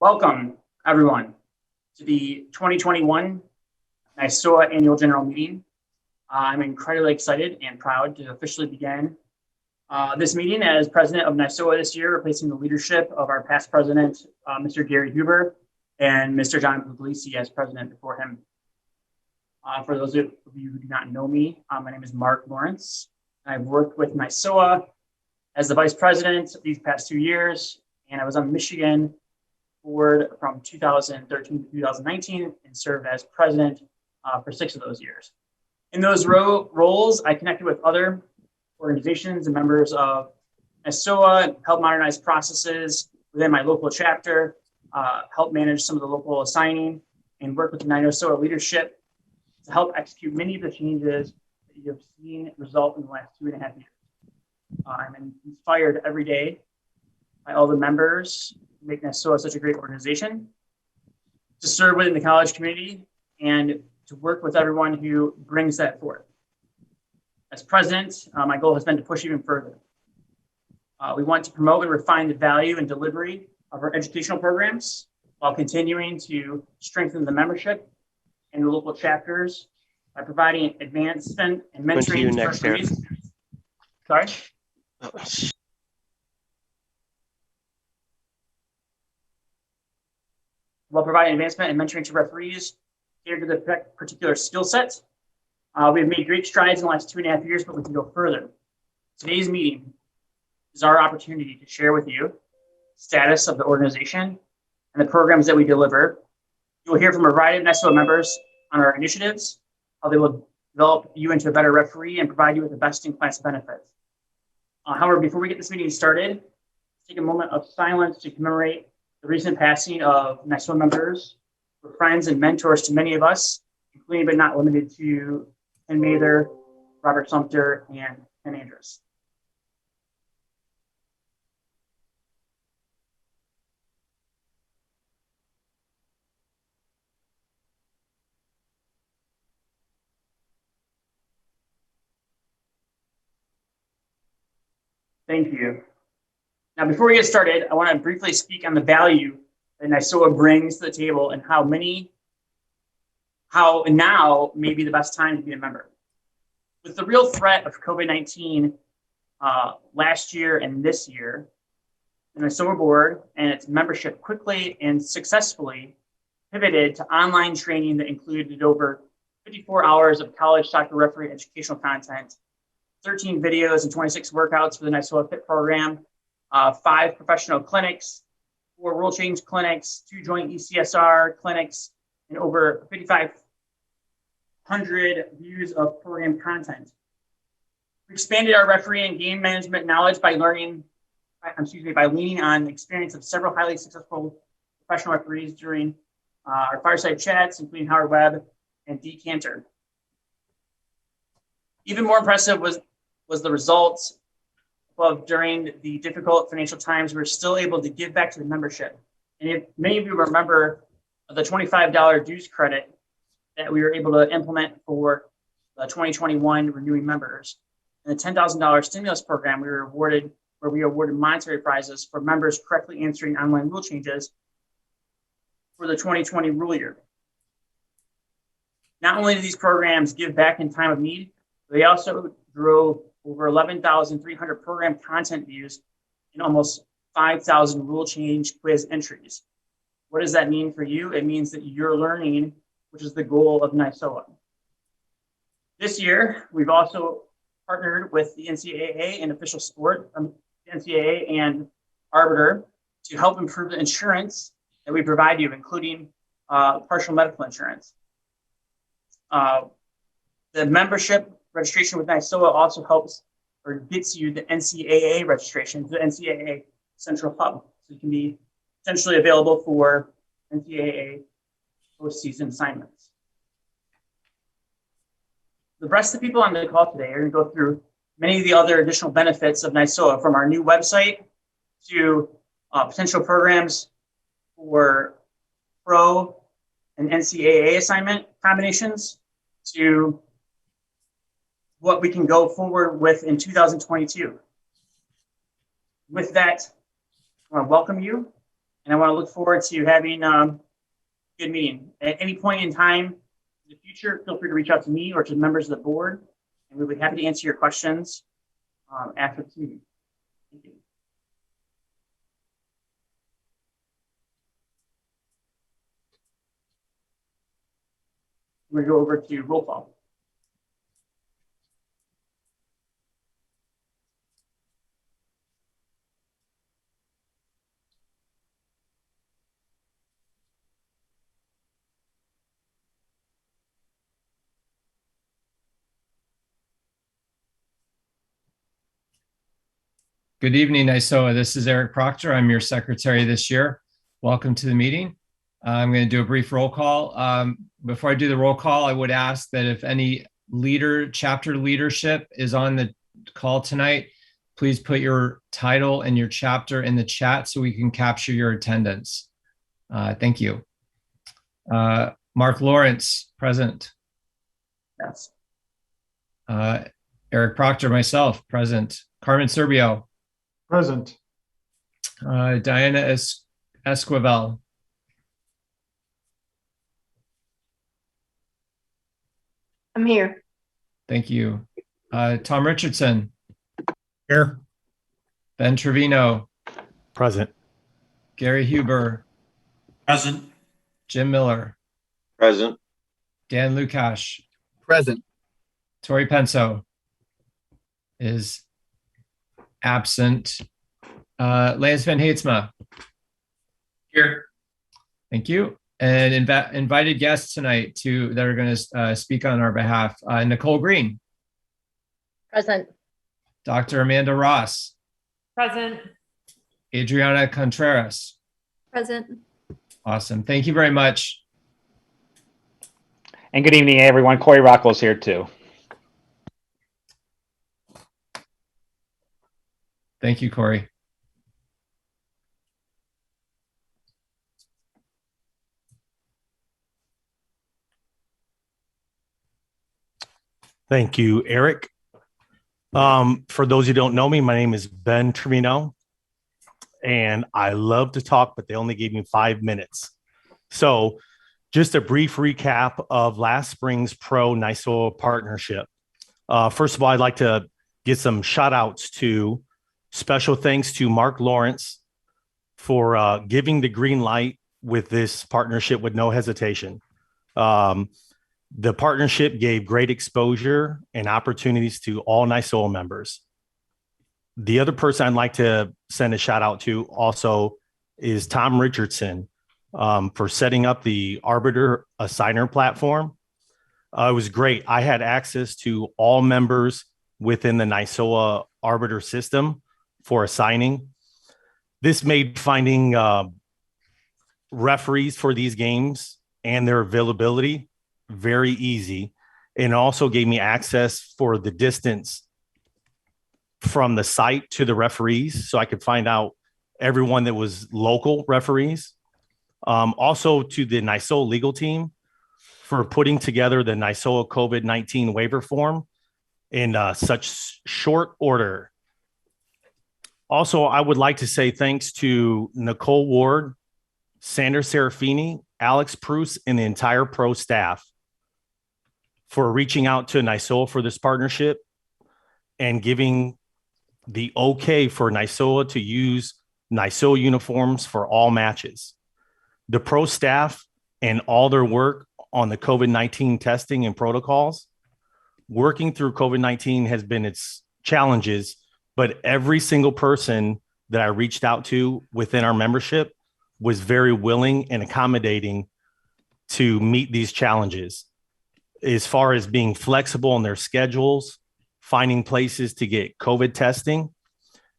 Welcome, everyone, to the 2021 NYSOA Annual General Meeting. I'm incredibly excited and proud to officially begin this meeting as president of NYSOA this year, replacing the leadership of our past president, Mr. Gary Huber, and Mr. John Puglisi as president before him. For those of you who do not know me, my name is Mark Lawrence. I've worked with NYSOA as the vice president these past 2 years, and I was on the Michigan board from 2013 to 2019 and served as president for 6 of those years. In those roles, I connected with other organizations and members of NYSOA, helped modernize processes within my local chapter, helped manage some of the local assigning, and work with the NYSOA leadership to help execute many of the changes that you have seen result in the last 2.5 years. I'm inspired every day by all the members who make NYSOA such a great organization, to serve within the college community, and to work with everyone who brings that forth. As president, my goal has been to push even further. We want to promote and refine the value and delivery of our educational programs while continuing to strengthen the membership and the local chapters by providing advancement and mentoring to referees. Sorry? While providing advancement and mentoring to referees catered to the particular skill set. We have made great strides in the last 2.5 years, but we can go further. Today's meeting is our opportunity to share with you the status of the organization and the programs that we deliver. You will hear from a variety of NYSOA members on our initiatives, how they will develop you into a better referee and provide you with the best-in-class benefits. However, before we get this meeting started, let's take a moment of silence to commemorate the recent passing of NYSOA members, who were friends and mentors to many of us, including but not limited to Ken Mather, Robert Sumter, and Ken Andrus. Thank you. Now, before we get started, I want to briefly speak on the value that NYSOA brings to the table and how now may be the best time to be a member. With the real threat of COVID-19 last year and this year, the NYSOA board and its membership quickly and successfully pivoted to online training that included over 54 hours of college soccer referee educational content, 13 videos and 26 workouts for the NYSOA Fit program, 5 professional clinics, 4 rule change clinics, 2 joint ECSR clinics, and over 5,500 views of program content. We expanded our referee and game management knowledge by leaning on the experience of several highly successful professional referees during our fireside chats, including Howard Webb and Dee Cantor. Even more impressive was the results of during the difficult financial times. We were still able to give back to the membership. And if many of you remember the $25 dues credit that we were able to implement for the 2021 renewing members, and the $10,000 stimulus program we awarded monetary prizes for members correctly answering online rule changes for the 2020 rule year. Not only do these programs give back in time of need, they also drove over 11,300 program content views and almost 5,000 rule change quiz entries. What does that mean for you? It means that you're learning, which is the goal of NYSOA. This year, we've also partnered with the NCAA and official sport, NCAA and Arbiter, to help improve the insurance that we provide you, including partial medical insurance. The membership registration with NYSOA also helps or gets you the NCAA registration to the NCAA Central Hub. So you can be potentially available for NCAA postseason assignments. The rest of the people on the call today are going to go through many of the other additional benefits of NYSOA, from our new website to potential programs for pro and NCAA assignment combinations to what we can go forward with in 2022. With that, I want to welcome you and I want to look forward to having a good meeting. At any point in time in the future, feel free to reach out to me or to the members of the board, and we'll be happy to answer your questions after the meeting. Thank you. We're going to go over to roll call. Good evening, NYSOA. This is Eric Proctor. I'm your secretary this year. Welcome to the meeting. I'm going to do a brief roll call. Before I do the roll call, I would ask that if any chapter leadership is on the call tonight, please put your title and your chapter in the chat so we can capture your attendance. Thank you. Mark Lawrence, present. Yes. Eric Proctor, myself, present. Carmen Serbio. Present. Diana Esquivel. I'm here. Thank you. Tom Richardson. Here. Ben Trevino. Present. Gary Huber. Present. Jim Miller. Present. Dan Lukash. Present. Tori Penso is absent. Lance Van Heetsma. Here. Thank you. And invited guests tonight that are going to speak on our behalf. Nicole Green. Present. Dr. Amanda Ross. Present. Adriana Contreras. Present. Awesome. Thank you very much. And good evening, everyone. Corey Rockwell's here too. Thank you, Corey. Thank you, Eric. For those who don't know me, my name is Ben Trevino, and I love to talk, but they only gave me 5 minutes. So just a brief recap of last spring's pro-NYSOA partnership. First of all, I'd like to give some shout outs to special thanks to Mark Lawrence for giving the green light with this partnership with no hesitation. The partnership gave great exposure and opportunities to all NYSOA members. The other person I'd like to send a shout out to also is Tom Richardson for setting up the Arbiter Assigner platform. It was great. I had access to all members within the NYSOA Arbiter system for assigning. This made finding referees for these games and their availability very easy, and also gave me access for the distance from the site to the referees, so I could find out everyone that was local referees. Also to the NYSOA legal team for putting together the NYSOA COVID-19 waiver form in such short order. Also, I would like to say thanks to Nicole Ward, Sandra Serafini, Alex Pruce, and the entire pro staff for reaching out to NYSOA for this partnership and giving the okay for NYSOA to use NYSOA uniforms for all matches. The pro staff and all their work on the COVID-19 testing and protocols. Working through COVID-19 has been its challenges, but every single person that I reached out to within our membership was very willing and accommodating to meet these challenges. As far as being flexible in their schedules, finding places to get COVID testing,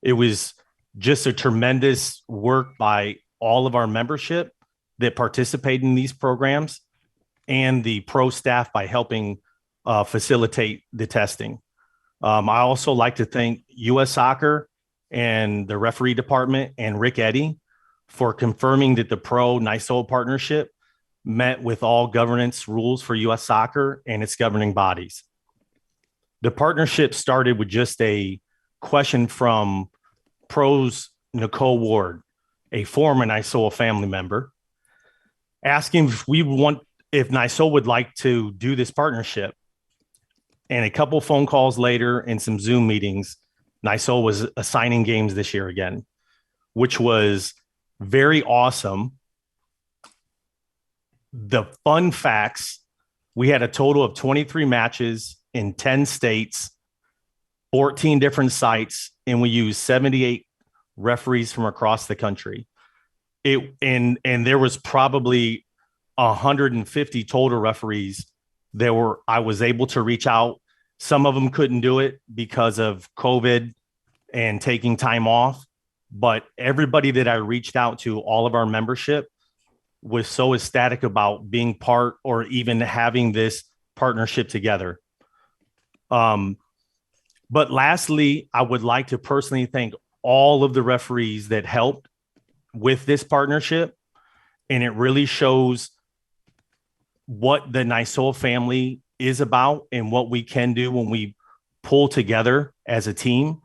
it was just a tremendous work by all of our membership that participate in these programs and the pro staff by helping facilitate the testing. I also like to thank US Soccer and the referee department and Rick Eddy for confirming that the pro NYSOA partnership met with all governance rules for US Soccer and its governing bodies. The partnership started with just a question from pros Nicole Ward, a former NYSOA family member, asking if NYSOA would like to do this partnership. And a couple phone calls later and some Zoom meetings, NYSOA was assigning games this year again, which was very awesome. The fun facts, we had a total of 23 matches in 10 states, 14 different sites, and we used 78 referees from across the country. And there was probably 150 total referees I was able to reach out. Some of them couldn't do it because of COVID and taking time off, but everybody that I reached out to, all of our membership, was so ecstatic about being part or even having this partnership together. But lastly, I would like to personally thank all of the referees that helped with this partnership. And it really shows what the NYSOA family is about and what we can do when we pull together as a team.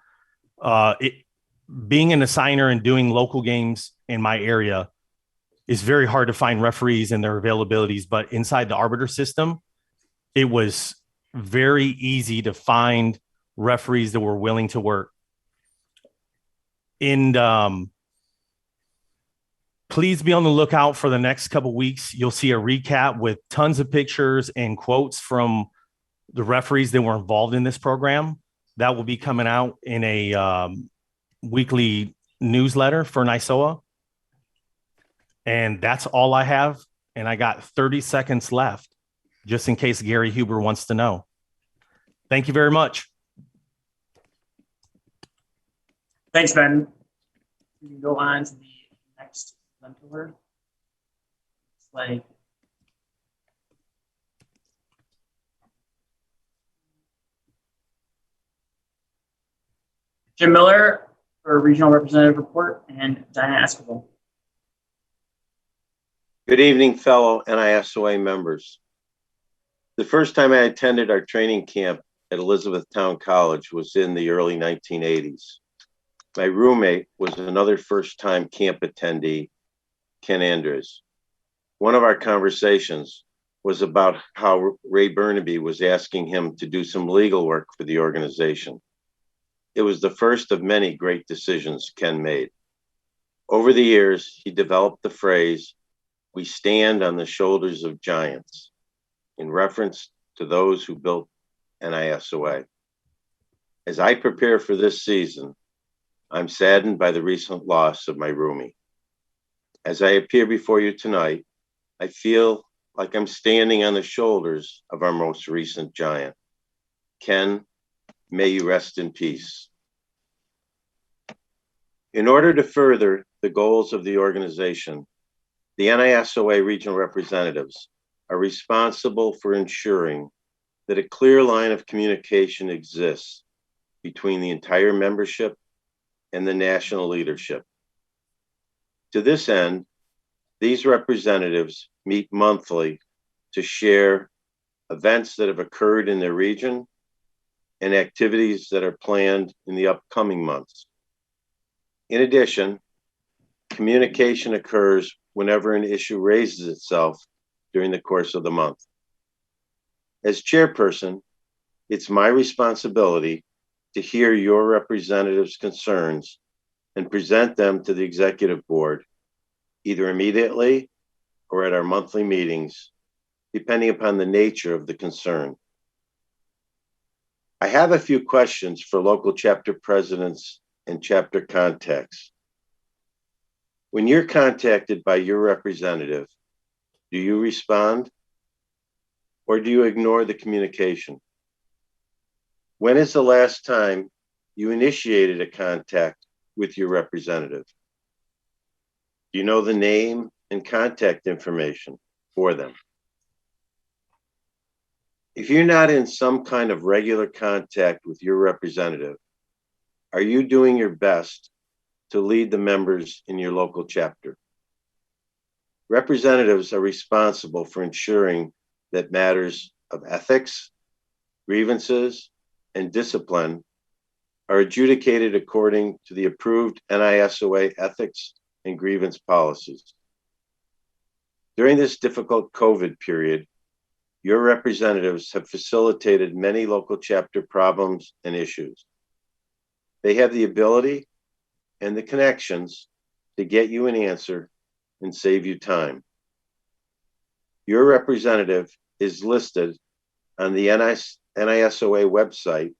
Being an assigner and doing local games in my area is very hard to find referees and their availabilities, but inside the arbiter system, it was very easy to find referees that were willing to work. And please be on the lookout for the next couple of weeks. You'll see a recap with tons of pictures and quotes from the referees that were involved in this program. That will be coming out in a weekly newsletter for NYSOA. And that's all I have. And I got 30 seconds left, just in case Gary Huber wants to know. Thank you very much. Thanks, Ben. We can go on to the next mentor. It's like Jim Miller for Regional Representative Report and Diana Esquivel. Good evening, fellow NISOA members. The first time I attended our training camp at Elizabethtown College was in the early 1980s. My roommate was another first-time camp attendee, Ken Andrews. One of our conversations was about how Ray Burnaby was asking him to do some legal work for the organization. It was the first of many great decisions Ken made. Over the years, he developed the phrase, "We stand on the shoulders of giants," in reference to those who built NISOA. As I prepare for this season, I'm saddened by the recent loss of my roomie. As I appear before you tonight, I feel like I'm standing on the shoulders of our most recent giant. Ken, may you rest in peace. In order to further the goals of the organization, the NISOA regional representatives are responsible for ensuring that a clear line of communication exists between the entire membership and the national leadership. To this end, these representatives meet monthly to share events that have occurred in their region and activities that are planned in the upcoming months. In addition, communication occurs whenever an issue raises itself during the course of the month. As chairperson, it's my responsibility to hear your representatives' concerns and present them to the executive board, either immediately or at our monthly meetings, depending upon the nature of the concern. I have a few questions for local chapter presidents and chapter contacts. When you're contacted by your representative, do you respond or do you ignore the communication? When is the last time you initiated a contact with your representative? Do you know the name and contact information for them? If you're not in some kind of regular contact with your representative, are you doing your best to lead the members in your local chapter? Representatives are responsible for ensuring that matters of ethics, grievances, and discipline are adjudicated according to the approved NISOA ethics and grievance policies. During this difficult COVID period, your representatives have facilitated many local chapter problems and issues. They have the ability and the connections to get you an answer and save you time. Your representative is listed on the NISOA website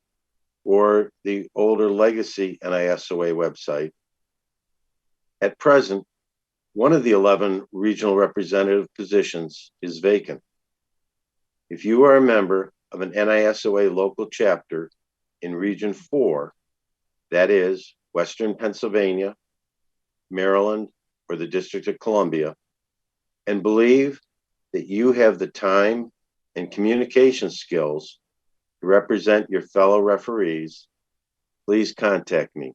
or the older legacy NISOA website. At present, one of the 11 regional representative positions is vacant. If you are a member of an NISOA local chapter in Region 4, that is Western Pennsylvania, Maryland, or the District of Columbia, and believe that you have the time and communication skills to represent your fellow referees, please contact me.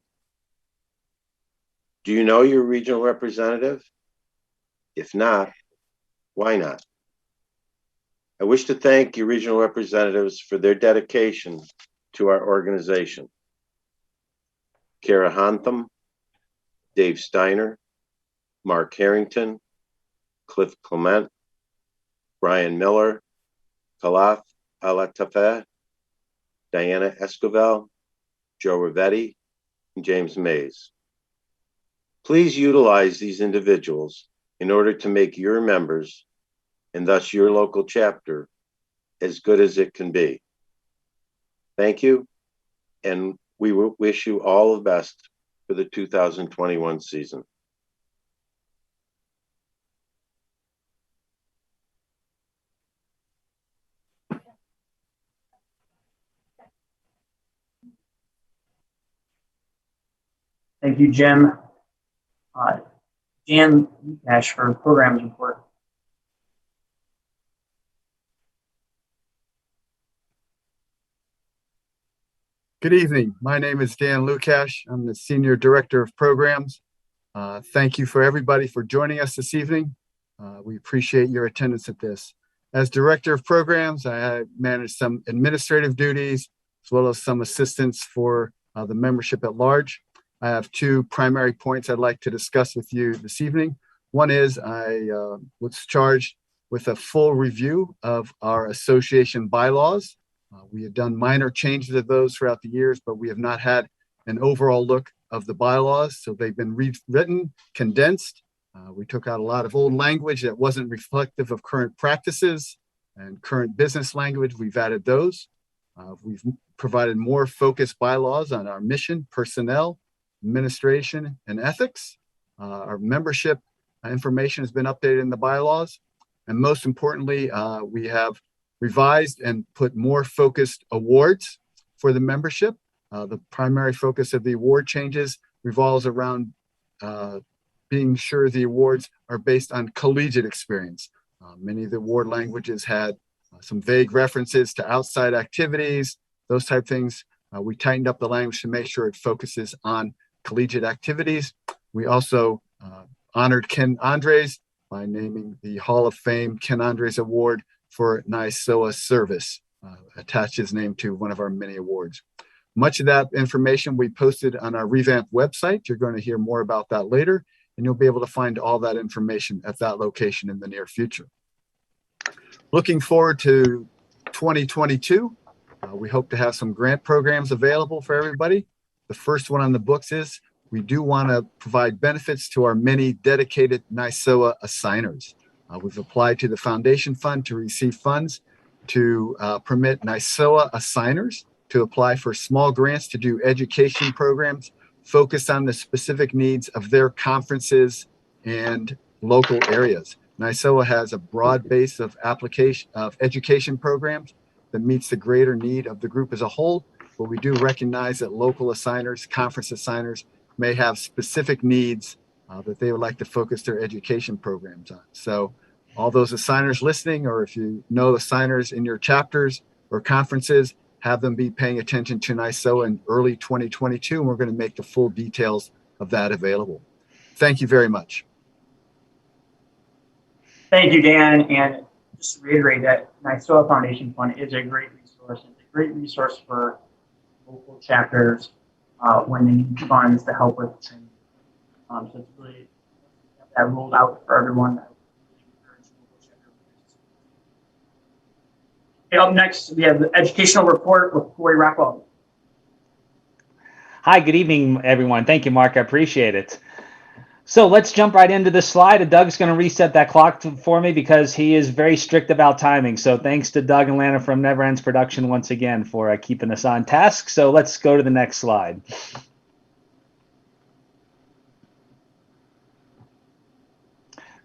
Do you know your regional representative? If not, why not? I wish to thank your regional representatives for their dedication to our organization. Kara Hantham, Dave Steiner, Mark Harrington, Cliff Clement, Brian Miller, Kalath Alatafeh, Diana Escovel, Joe Rivetti, and James Mays. Please utilize these individuals in order to make your members, and thus your local chapter, as good as it can be. Thank you, and we wish you all the best for the 2021 season. Thank you, Jim. Dan Lukash for programs report. Good evening. My name is Dan Lukash. I'm the Senior Director of Programs. Thank you for everybody for joining us this evening. We appreciate your attendance at this. As Director of Programs, I manage some administrative duties as well as some assistance for the membership at large. I have two primary points I'd like to discuss with you this evening. One is I was charged with a full review of our association bylaws. We have done minor changes of those throughout the years, but we have not had an overall look of the bylaws. So they've been rewritten, condensed. We took out a lot of old language that wasn't reflective of current practices and current business language. We've added those. We've provided more focused bylaws on our mission, personnel, administration, and ethics. Our membership information has been updated in the bylaws. And most importantly, we have revised and put more focused awards for the membership. The primary focus of the award changes revolves around being sure the awards are based on collegiate experience. Many of the award languages had some vague references to outside activities, those type of things. We tightened up the language to make sure it focuses on collegiate activities. We also honored Ken Andres by naming the Hall of Fame Ken Andres Award for NISOA service, attached his name to one of our many awards. Much of that information we posted on our revamped website. You're going to hear more about that later, and you'll be able to find all that information at that location in the near future. Looking forward to 2022, we hope to have some grant programs available for everybody. The first one on the books is we do want to provide benefits to our many dedicated NISOA assigners. We've applied to the Foundation Fund to receive funds to permit NISOA assigners to apply for small grants to do education programs focused on the specific needs of their conferences and local areas. NISOA has a broad base of education programs that meets the greater need of the group as a whole, but we do recognize that local assigners, conference assigners may have specific needs that they would like to focus their education programs on. So all those assigners listening, or if you know assigners in your chapters or conferences, have them be paying attention to NISOA in early 2022, and we're going to make the full details of that available. Thank you very much. Thank you, Dan. And just to reiterate that NISOA Foundation Fund is a great resource. It's a great resource for local chapters when they need funds to help with training. So it's really that rolled out for everyone. Okay, up next, we have the educational report with Corey Rockwell. Hi, good evening, everyone. Thank you, Mark. I appreciate it. So let's jump right into this slide. And Doug's going to reset that clock for me because he is very strict about timing. So thanks to Doug and Lana from Never Ends Production once again for keeping us on task. So let's go to the next slide.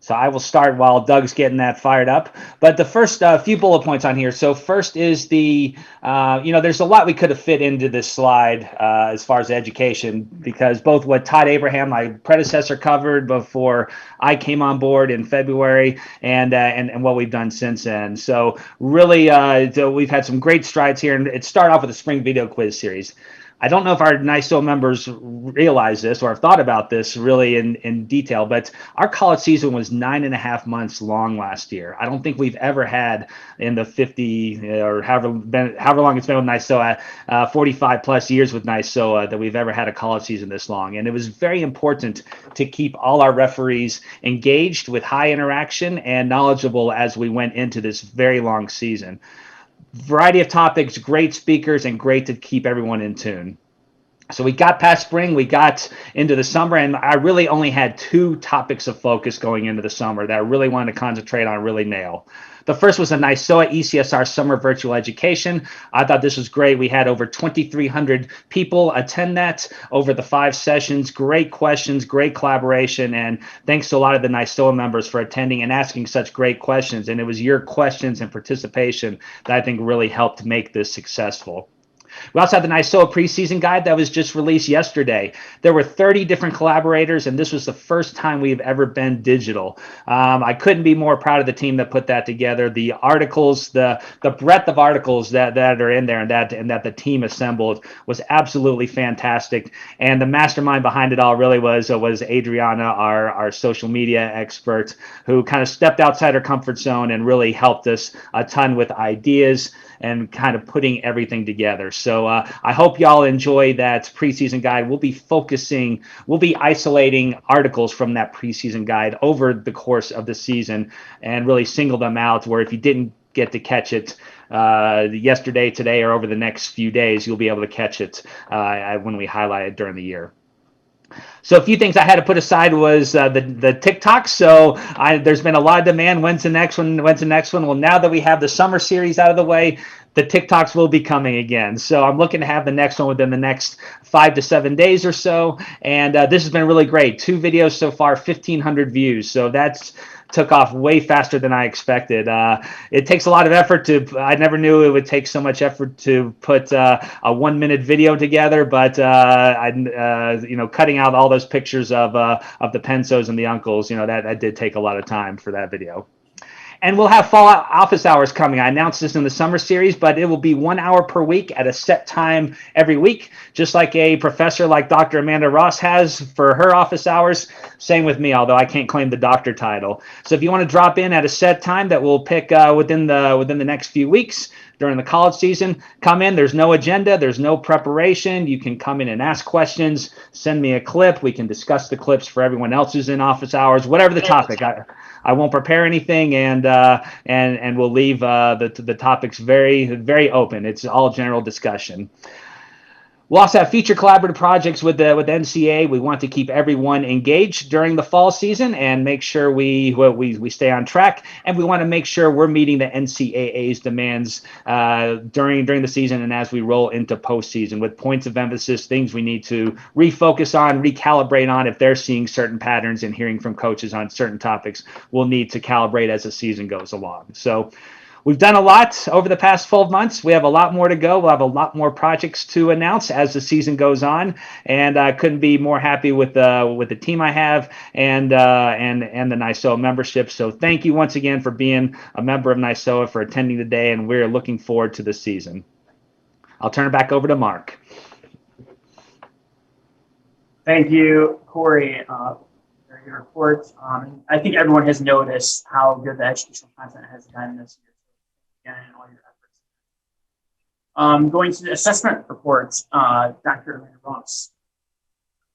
So I will start while Doug's getting that fired up. But the first few bullet points on here. So first is the, there's a lot we could have fit into this slide as far as education, because both what Todd Abraham, my predecessor, covered before I came on board in February, and what we've done since then. So really, we've had some great strides here. And it started off with a spring video quiz series. I don't know if our NISO members realize this or have thought about this really in detail, but our college season was 9.5 months long last year. I don't think we've ever had in the 50 or however long it's been with NISOA, 45 plus years with NISOA, that we've ever had a college season this long. And it was very important to keep all our referees engaged with high interaction and knowledgeable as we went into this very long season. Variety of topics, great speakers, and great to keep everyone in tune. So we got past spring, we got into the summer, and I really only had 2 topics of focus going into the summer that I really wanted to concentrate on, really nail. The first was the NISOA ECSR Summer Virtual Education. I thought this was great. We had over 2,300 people attend that over the 5 sessions. Great questions, great collaboration, and thanks to a lot of the NISOA members for attending and asking such great questions. And it was your questions and participation that I think really helped make this successful. We also had the NISOA preseason guide that was just released yesterday. There were 30 different collaborators, and this was the first time we've ever been digital. I couldn't be more proud of the team that put that together. The articles, the breadth of articles that are in there and that the team assembled was absolutely fantastic. And the mastermind behind it all really was Adriana, our social media expert, who kind of stepped outside her comfort zone and really helped us a ton with ideas and kind of putting everything together. So I hope y'all enjoy that preseason guide. We'll be isolating articles from that preseason guide over the course of the season and really single them out, where if you didn't get to catch it yesterday, today, or over the next few days, you'll be able to catch it when we highlight it during the year. So a few things I had to put aside was the TikTok. So there's been a lot of demand. When's the next one? When's the next one? Well, now that we have the summer series out of the way, the TikToks will be coming again. So I'm looking to have the next one within the next 5 to 7 days or so. And this has been really great. 2 videos so far, 1,500 views. So that's took off way faster than I expected. It takes a lot of effort I never knew it would take so much effort to put a 1-minute video together, but cutting out all those pictures of the Pensos and the uncles, that did take a lot of time for that video. And we'll have fall office hours coming. I announced this in the summer series, but it will be 1 hour per week at a set time every week, just like a professor like Dr. Amanda Ross has for her office hours. Same with me, although I can't claim the doctor title. So if you want to drop in at a set time that we'll pick within the next few weeks during the college season, come in. There's no agenda. There's no preparation. You can come in and ask questions. Send me a clip. We can discuss the clips for everyone else who's in office hours, whatever the topic. I won't prepare anything, and we'll leave the topics very, very open. It's all general discussion. We'll also have feature collaborative projects with NCA. We want to keep everyone engaged during the fall season and make sure we stay on track. And we want to make sure we're meeting the NCAA's demands during the season and as we roll into postseason, with points of emphasis, things we need to refocus on, recalibrate on. If they're seeing certain patterns and hearing from coaches on certain topics, we'll need to calibrate as the season goes along. So we've done a lot over the past 12 months. We have a lot more to go. We'll have a lot more projects to announce as the season goes on, and I couldn't be more happy with the team I have and the NISOA membership. So thank you once again for being a member of NISOA, for attending today, and we're looking forward to the season. I'll turn it back over to Mark. Thank you, Corey, for your report. I think everyone has noticed how good the educational content has been this year. And all your efforts. Going to the assessment reports, Dr. Amanda Ross.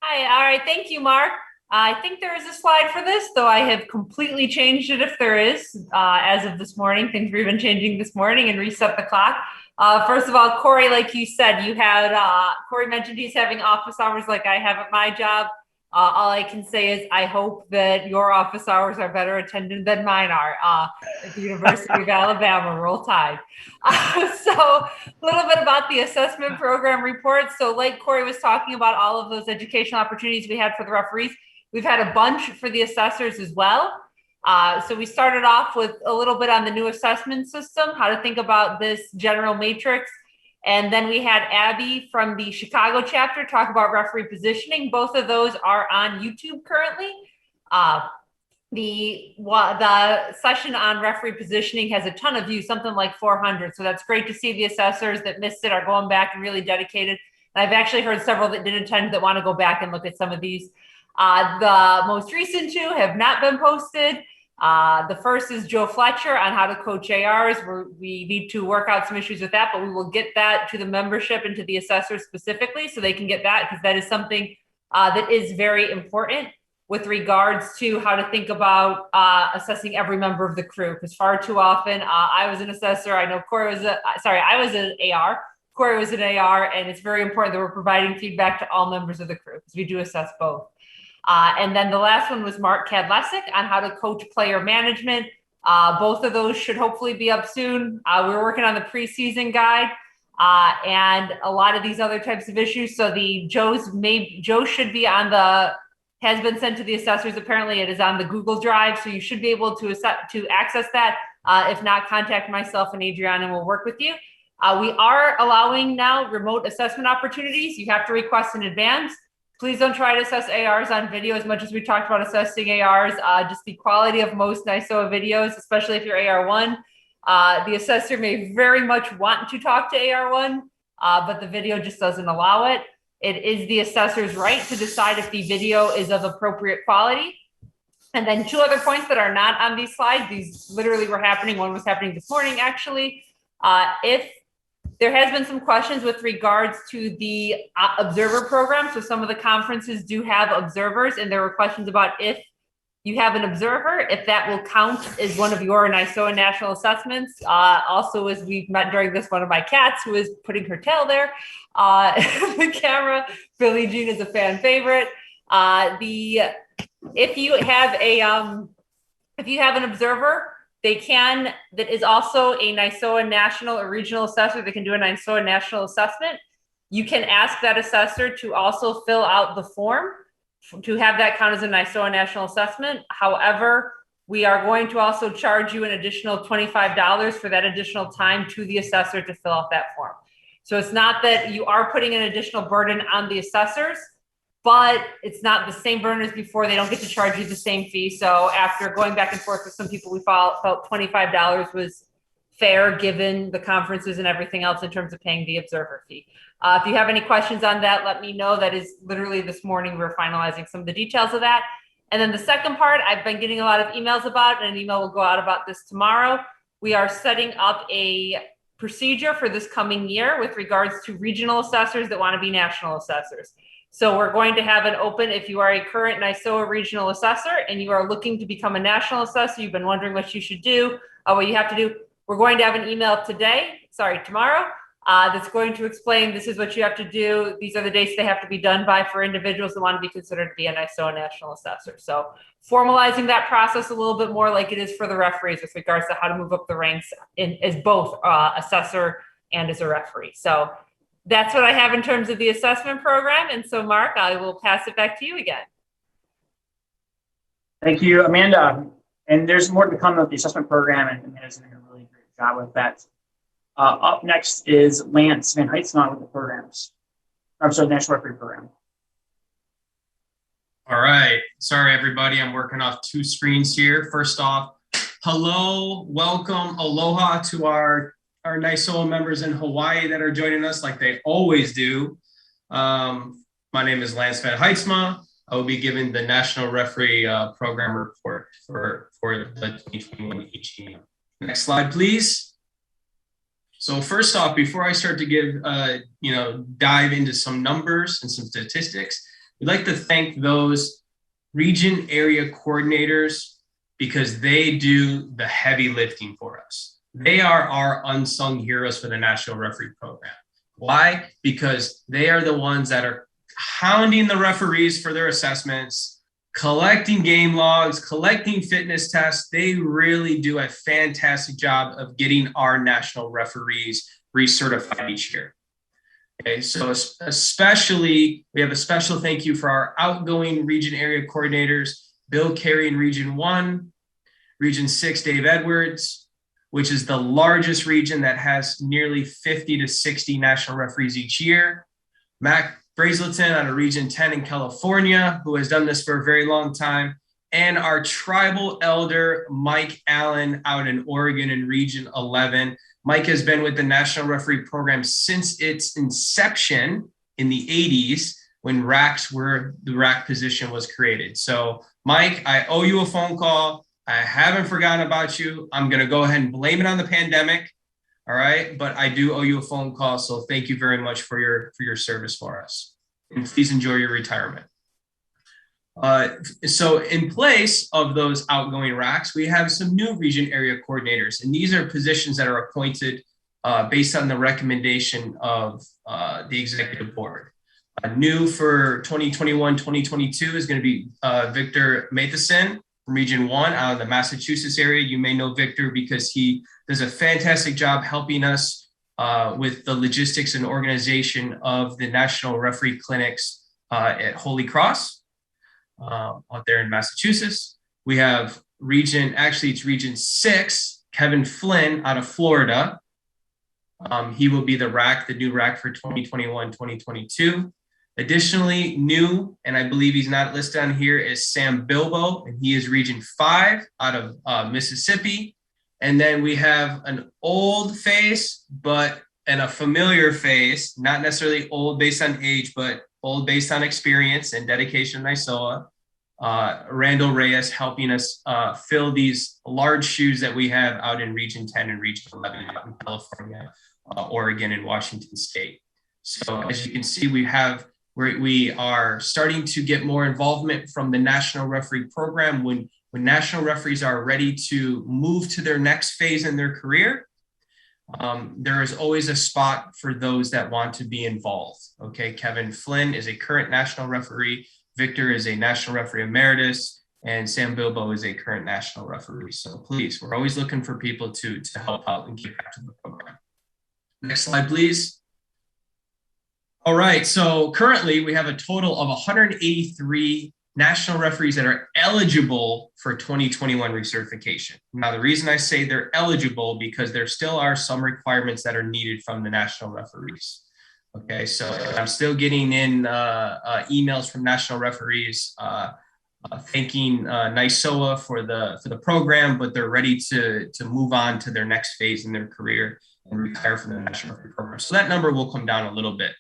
Hi, all right, thank you, Mark. I think there is a slide for this, though I have completely changed it if there is. As of this morning, things were even changing this morning and reset the clock. First of all, Corey, like you said, Corey mentioned he's having office hours like I have at my job. All I can say is I hope that your office hours are better attended than mine are at the University of Alabama. Roll Tide. So a little bit about the assessment program report. So like Corey was talking about all of those educational opportunities we had for the referees, we've had a bunch for the assessors as well. So we started off with a little bit on the new assessment system, how to think about this general matrix. And then we had Abby from the Chicago chapter talk about referee positioning. Both of those are on YouTube currently. The session on referee positioning has a ton of views, something like 400. So that's great to see. The assessors that missed it are going back and really dedicated. And I've actually heard several that did attend that want to go back and look at some of these. The most recent two have not been posted. The first is Joe Fletcher on how to coach ARs. We need to work out some issues with that, but we will get that to the membership and to the assessors specifically so they can get that, because that is something that is very important with regards to how to think about assessing every member of the crew. Because far too often, I was an assessor. I know Corey was I was an AR. Corey was an AR, and it's very important that we're providing feedback to all members of the crew because we do assess both. And then the last one was Mark Kadlesic on how to coach player management. Both of those should hopefully be up soon. We're working on the preseason guide and a lot of these other types of issues. So Joe should be has been sent to the assessors. Apparently it is on the Google Drive. So you should be able to access that. If not, contact myself and Adriana and we'll work with you. We are allowing now remote assessment opportunities. You have to request in advance. Please don't try to assess ARs on video as much as we talked about assessing ARs. Just the quality of most NYSOA videos, especially if you're AR1. The assessor may very much want to talk to AR1, but the video just doesn't allow it. It is the assessor's right to decide if the video is of appropriate quality. And then two other points that are not on these slides. These literally were happening. One was happening this morning, actually. If there has been some questions with regards to the observer program. So some of the conferences do have observers, and there were questions about if you have an observer, if that will count as one of your NYSOA national assessments. Also, as we've met during this, one of my cats who is putting her tail there, the camera, Billie Jean is a fan favorite. If you have an observer, that is also a NYSOA national or regional assessor that can do a NYSOA national assessment. You can ask that assessor to also fill out the form to have that count as a NYSOA national assessment. However, we are going to also charge you an additional $25 for that additional time to the assessor to fill out that form. So it's not that you are putting an additional burden on the assessors, but it's not the same burden as before. They don't get to charge you the same fee. So after going back and forth with some people, we felt $25 was fair given the conferences and everything else in terms of paying the observer fee. If you have any questions on that, let me know. That is literally this morning. We're finalizing some of the details of that. And then the second part, I've been getting a lot of emails about, and an email will go out about this tomorrow. We are setting up a procedure for this coming year with regards to regional assessors that want to be national assessors. So we're going to have an open, if you are a current NYSOA regional assessor and you are looking to become a national assessor, you've been wondering what you should do, what you have to do, we're going to have an email tomorrow, that's going to explain this is what you have to do. These are the dates they have to be done by for individuals that want to be considered to be a NYSOA national assessor. So formalizing that process a little bit more like it is for the referees with regards to how to move up the ranks as both assessor and as a referee. So that's what I have in terms of the assessment program. And so, Mark, I will pass it back to you again. Thank you, Amanda. And there's more to come with the assessment program, and Amanda's doing a really great job with that. Up next is Lance Van Heitzman with the programs. I'm sorry, the National Referee Program. All right. Sorry, everybody. I'm working off two screens here. First off, hello, welcome, aloha to our NYSOA members in Hawaii that are joining us like they always do. My name is Lance Van Heitzman. I will be giving the National Referee Program report for the 2021-18. Next slide, please. So first off, before I start to give, dive into some numbers and some statistics, we'd like to thank those region area coordinators, because they do the heavy lifting for us. They are our unsung heroes for the National Referee Program. Why? Because they are the ones that are hounding the referees for their assessments, collecting game logs, collecting fitness tests. They really do a fantastic job of getting our national referees recertified each year. Okay, so especially, we have a special thank you for our outgoing region area coordinators, Bill Carey in Region 1, Region 6, Dave Edwards, which is the largest region that has nearly 50 to 60 national referees each year. Mac Brazelton out of Region 10 in California, who has done this for a very long time. And our tribal elder, Mike Allen out in Oregon in Region 11. Mike has been with the National Referee Program since its inception in the 80s when the RAC position was created. So Mike, I owe you a phone call. I haven't forgotten about you. I'm going to go ahead and blame it on the pandemic. All right. But I do owe you a phone call. So thank you very much for your service for us. And please enjoy your retirement. So in place of those outgoing RACs, we have some new region area coordinators. And these are positions that are appointed based on the recommendation of the executive board. New for 2021-2022 is going to be Victor Matheson from Region 1 out of the Massachusetts area. You may know Victor because he does a fantastic job helping us with the logistics and organization of the National Referee Clinics at Holy Cross out there in Massachusetts. We have it's Region 6, Kevin Flynn out of Florida. He will be the new RAC for 2021-2022. Additionally, new, and I believe he's not listed on here, is Sam Bilbo, and he is Region 5 out of Mississippi. And then we have an old face, and a familiar face, not necessarily old based on age, but old based on experience and dedication to NYSOA. Randall Reyes helping us fill these large shoes that we have out in Region 10 and Region 11 in California, Oregon, and Washington State. So as you can see, we are starting to get more involvement from the National Referee Program when national referees are ready to move to their next phase in their career. There is always a spot for those that want to be involved. Okay, Kevin Flynn is a current national referee. Victor is a national referee emeritus, and Sam Bilbo is a current national referee. So please, we're always looking for people to help out and keep active the program. Next slide, please. All right, so currently we have a total of 183 national referees that are eligible for 2021 recertification. Now, the reason I say they're eligible because there still are some requirements that are needed from the national referees. Okay, so I'm still getting in emails from national referees thanking NYSOA for the program, but they're ready to move on to their next phase in their career and retire from the national referee program. So that number will come down a little bit.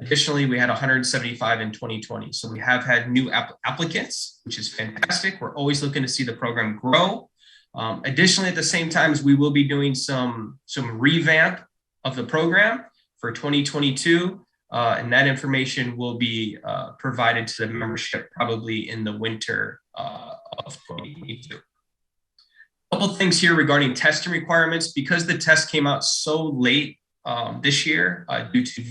Additionally, we had 175 in 2020. So we have had new applicants, which is fantastic. We're always looking to see the program grow. Additionally, at the same time, we will be doing some revamp of the program for 2022. And that information will be provided to the membership probably in the winter of 2022. A couple things here regarding testing requirements. Because the test came out so late this year due to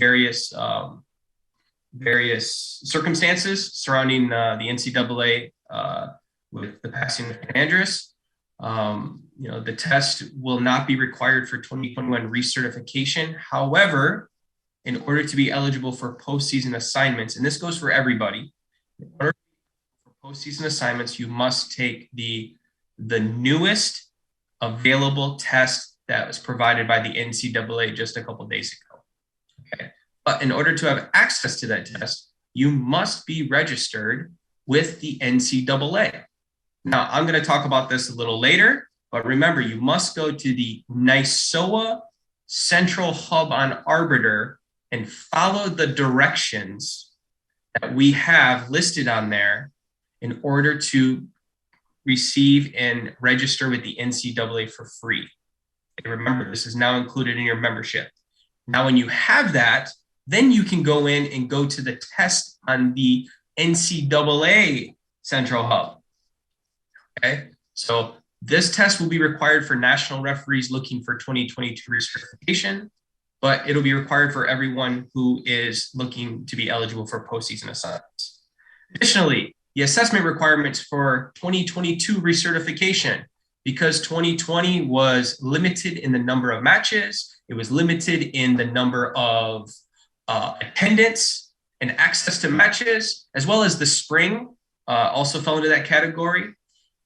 various circumstances surrounding the NCAA with the passing of Andrus. The test will not be required for 2021 recertification. However, in order to be eligible for postseason assignments, and this goes for everybody, in order for postseason assignments, you must take the newest available test that was provided by the NCAA just a couple of days ago. Okay, but in order to have access to that test, you must be registered with the NCAA. Now, I'm going to talk about this a little later, but remember, you must go to the NYSOA Central Hub on Arbiter and follow the directions that we have listed on there in order to receive and register with the NCAA for free. And remember, this is now included in your membership. Now, when you have that, then you can go in and go to the test on the NCAA Central Hub. Okay, so this test will be required for national referees looking for 2022 recertification, but it'll be required for everyone who is looking to be eligible for postseason assignments. Additionally, the assessment requirements for 2022 recertification, because 2020 was limited in the number of matches, it was limited in the number of attendance and access to matches, as well as the spring also fell into that category.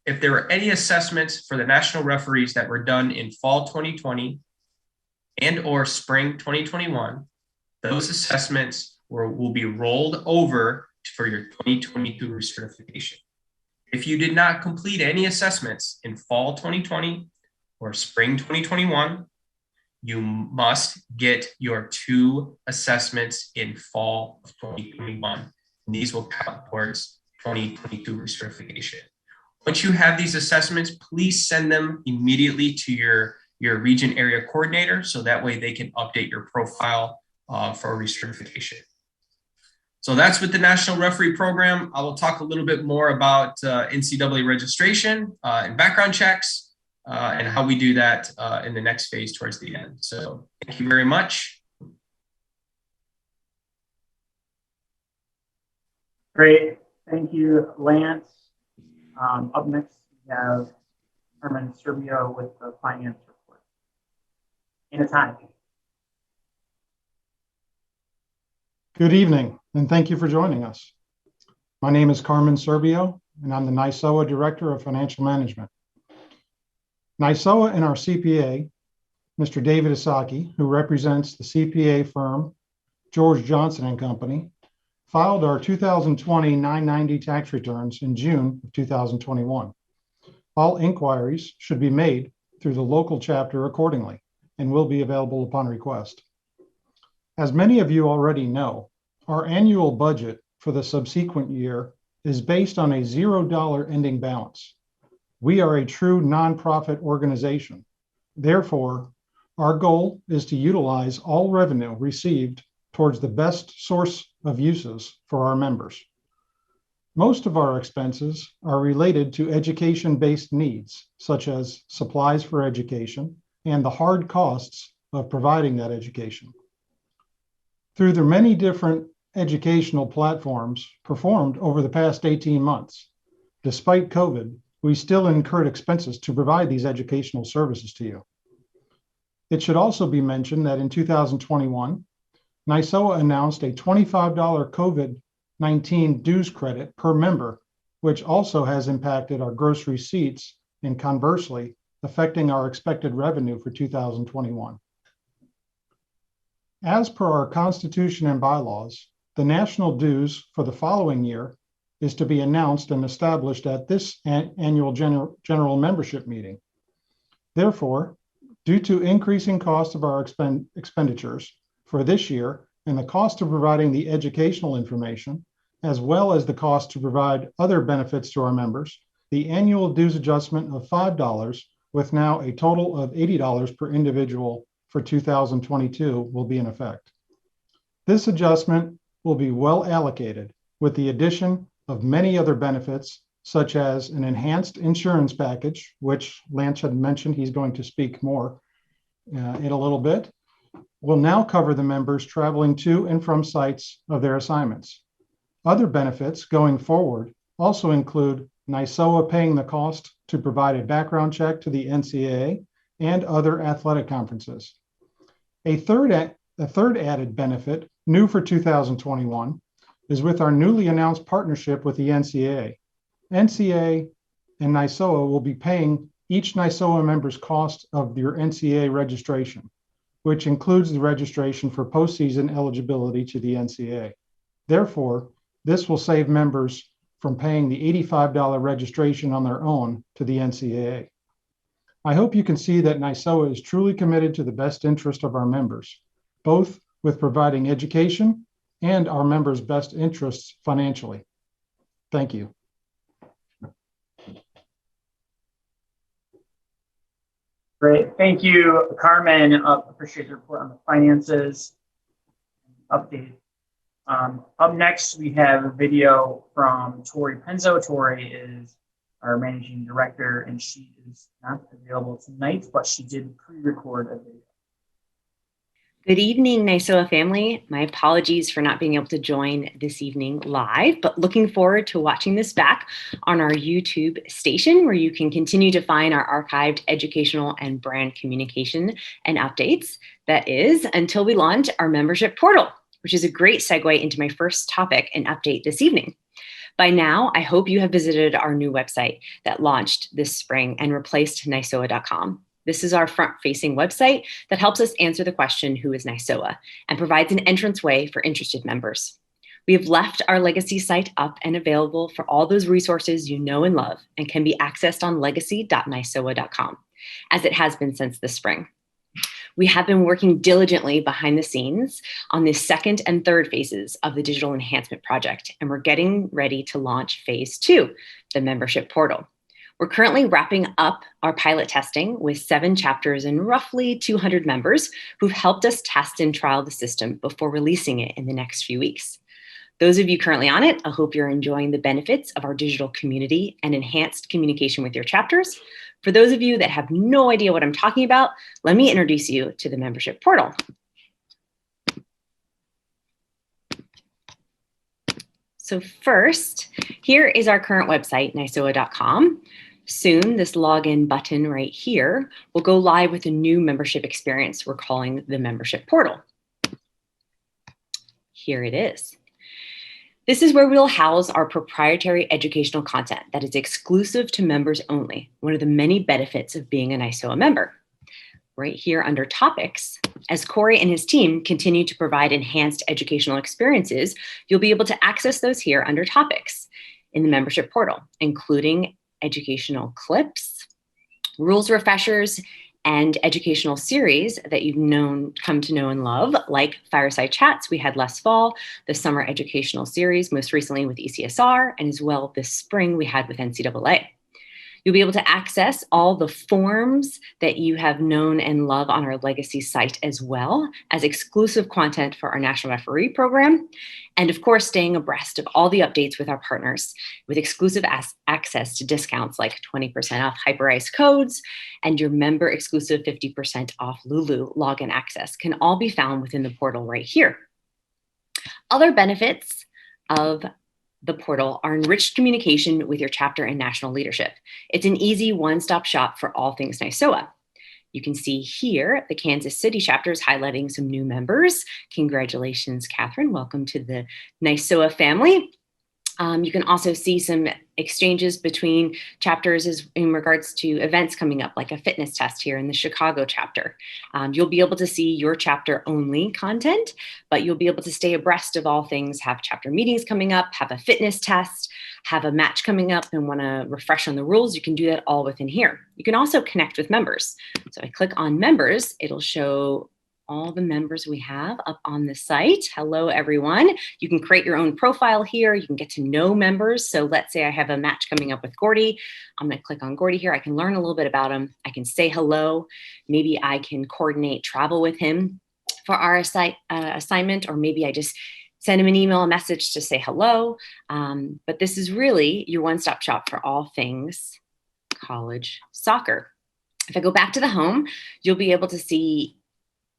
If there were any assessments for the national referees that were done in fall 2020 and or spring 2021, those assessments will be rolled over for your 2022 recertification. If you did not complete any assessments in fall 2020 or spring 2021, you must get your 2 assessments in fall of 2021. And these will count towards 2022 recertification. Once you have these assessments, please send them immediately to your region area coordinator, so that way they can update your profile for recertification. So that's with the National Referee Program. I will talk a little bit more about NCAA registration and background checks and how we do that in the next phase towards the end. So thank you very much. Great. Thank you, Lance. Up next, we have Carmen Serbio with the finance report. In a time. Good evening, and thank you for joining us. My name is Carmen Serbio, and I'm the NYSOA Director of Financial Management. NYSOA and our CPA, Mr. David Isaki, who represents the CPA firm George Johnson & Company, filed our 2020 990 tax returns in June of 2021. All inquiries should be made through the local chapter accordingly and will be available upon request. As many of you already know, our annual budget for the subsequent year is based on a $0 ending balance. We are a true nonprofit organization. Therefore, our goal is to utilize all revenue received towards the best source of uses for our members. Most of our expenses are related to education-based needs, such as supplies for education and the hard costs of providing that education. Through the many different educational platforms performed over the past 18 months, despite COVID, we still incurred expenses to provide these educational services to you. It should also be mentioned that in 2021, NYSOA announced a $25 COVID-19 dues credit per member, which also has impacted our gross receipts and conversely affecting our expected revenue for 2021. As per our Constitution and bylaws, the national dues for the following year is to be announced and established at this annual general membership meeting. Therefore, due to increasing cost of our expenditures for this year and the cost of providing the educational information, as well as the cost to provide other benefits to our members, the annual dues adjustment of $5 with now a total of $80 per individual for 2022 will be in effect. This adjustment will be well allocated with the addition of many other benefits, such as an enhanced insurance package, which Lance had mentioned he's going to speak more in a little bit, will now cover the members traveling to and from sites of their assignments. Other benefits going forward also include NYSOA paying the cost to provide a background check to the NCAA and other athletic conferences. A third added benefit, new for 2021, is with our newly announced partnership with the NCAA. NCAA and NYSOA will be paying each NYSOA member's cost of your NCAA registration, which includes the registration for postseason eligibility to the NCAA. Therefore, this will save members from paying the $85 registration on their own to the NCAA. I hope you can see that NYSOA is truly committed to the best interest of our members, both with providing education and our members' best interests financially. Thank you. Great. Thank you, Carmen. Appreciate the report on the finances update. Up next, we have a video from Tori Penzo. Tori is our managing director, and she is not available tonight, but she did pre-record a video. Good evening, NYSOA family. My apologies for not being able to join this evening live, but looking forward to watching this back on our YouTube station, where you can continue to find our archived educational and brand communication and updates. That is, until we launch our membership portal, which is a great segue into my first topic and update this evening. By now, I hope you have visited our new website that launched this spring and replaced NYSOA.com. This is our front-facing website that helps us answer the question, who is NYSOA, and provides an entranceway for interested members. We have left our legacy site up and available for all those resources you know and love, and can be accessed on legacy.nysoa.com, as it has been since the spring. We have been working diligently behind the scenes on the second and third phases of the digital enhancement project, and we're getting ready to launch phase 2, the membership portal. We're currently wrapping up our pilot testing with 7 chapters and roughly 200 members who've helped us test and trial the system before releasing it in the next few weeks. Those of you currently on it, I hope you're enjoying the benefits of our digital community and enhanced communication with your chapters. For those of you that have no idea what I'm talking about, let me introduce you to the membership portal. So first, here is our current website, nysoa.com. Soon, this login button right here will go live with a new membership experience we're calling the membership portal. Here it is. This is where we'll house our proprietary educational content that is exclusive to members only, one of the many benefits of being a NYSOA member. Right here under topics, as Corey and his team continue to provide enhanced educational experiences, you'll be able to access those here under topics in the membership portal, including educational clips, rules refreshers, and educational series that you've come to know and love, like Fireside Chats we had last fall, the summer educational series, most recently with ECSR, and as well this spring we had with NCAA. You'll be able to access all the forms that you have known and love on our legacy site, as well as exclusive content for our National Referee Program. And of course, staying abreast of all the updates with our partners with exclusive access to discounts like 20% off HyperIce codes and your member exclusive 50% off Lulu login access can all be found within the portal right here. Other benefits of the portal are enriched communication with your chapter and national leadership. It's an easy one-stop shop for all things NYSOA. You can see here the Kansas City chapter is highlighting some new members. Congratulations, Catherine. Welcome to the NYSOA family. You can also see some exchanges between chapters in regards to events coming up, like a fitness test here in the Chicago chapter. You'll be able to see your chapter only content, but you'll be able to stay abreast of all things, have chapter meetings coming up, have a fitness test, have a match coming up and want to refresh on the rules. You can do that all within here. You can also connect with members. So I click on members, it'll show all the members we have up on the site. Hello, everyone. You can create your own profile here. You can get to know members. So let's say I have a match coming up with Gordy. I'm going to click on Gordy here. I can learn a little bit about him. I can say hello. Maybe I can coordinate travel with him for our assignment, or maybe I just send him an email, a message to say hello. But this is really your one-stop shop for all things college soccer. If I go back to the home, you'll be able to see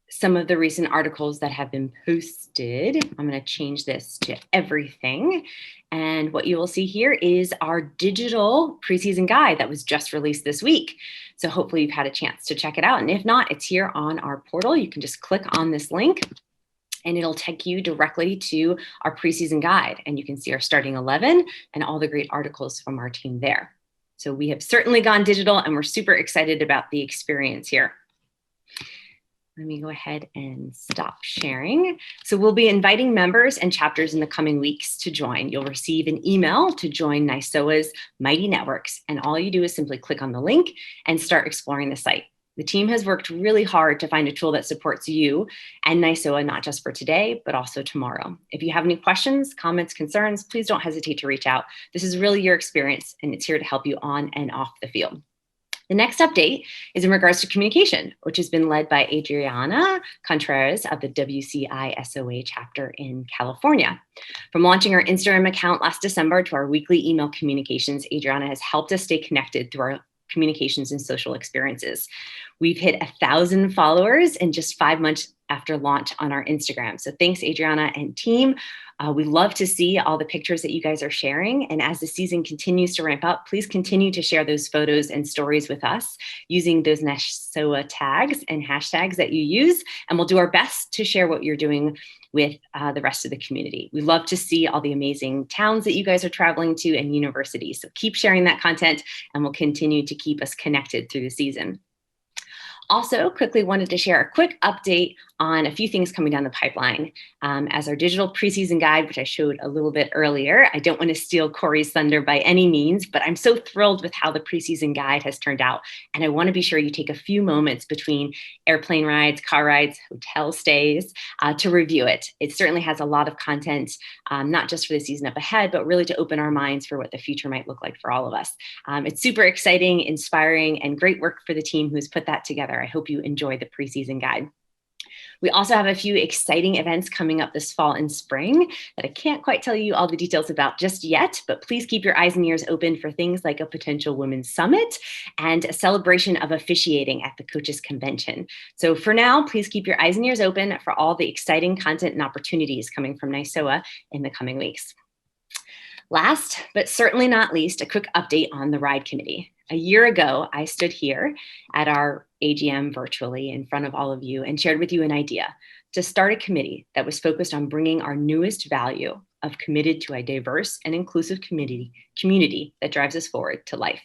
some of the recent articles that have been posted. I'm going to change this to everything. And what you will see here is our digital preseason guide that was just released this week. So hopefully you've had a chance to check it out. And if not, it's here on our portal. You can just click on this link and it'll take you directly to our preseason guide. And you can see our starting 11 and all the great articles from our team there. So we have certainly gone digital and we're super excited about the experience here. Let me go ahead and stop sharing. So we'll be inviting members and chapters in the coming weeks to join. You'll receive an email to join NYSOA's Mighty Networks. And all you do is simply click on the link and start exploring the site. The team has worked really hard to find a tool that supports you and NYSOA, not just for today, but also tomorrow. If you have any questions, comments, concerns, please don't hesitate to reach out. This is really your experience and it's here to help you on and off the field. The next update is in regards to communication, which has been led by Adriana Contreras of the WCI SOA chapter in California. From launching our Instagram account last December to our weekly email communications, Adriana has helped us stay connected through our communications and social experiences. We've hit 1,000 followers in just 5 months after launch on our Instagram. So thanks, Adriana and team. We love to see all the pictures that you guys are sharing. And as the season continues to ramp up, please continue to share those photos and stories with us using those NASOA tags and hashtags that you use. And we'll do our best to share what you're doing with the rest of the community. We love to see all the amazing towns that you guys are traveling to and universities. So keep sharing that content and we'll continue to keep us connected through the season. Also, quickly wanted to share a quick update on a few things coming down the pipeline. As our digital preseason guide, which I showed a little bit earlier, I don't want to steal Corey's thunder by any means, but I'm so thrilled with how the preseason guide has turned out. And I want to be sure you take a few moments between airplane rides, car rides, hotel stays to review it. It certainly has a lot of content, not just for the season up ahead, but really to open our minds for what the future might look like for all of us. It's super exciting, inspiring, and great work for the team who's put that together. I hope you enjoy the preseason guide. We also have a few exciting events coming up this fall and spring that I can't quite tell you all the details about just yet, but please keep your eyes and ears open for things like a potential women's summit and a celebration of officiating at the Coaches Convention. So for now, please keep your eyes and ears open for all the exciting content and opportunities coming from NASOA in the coming weeks. Last, but certainly not least, a quick update on the RIDE committee. A year ago, I stood here at our AGM virtually in front of all of you and shared with you an idea to start a committee that was focused on bringing our newest value of committed to a diverse and inclusive community that drives us forward to life.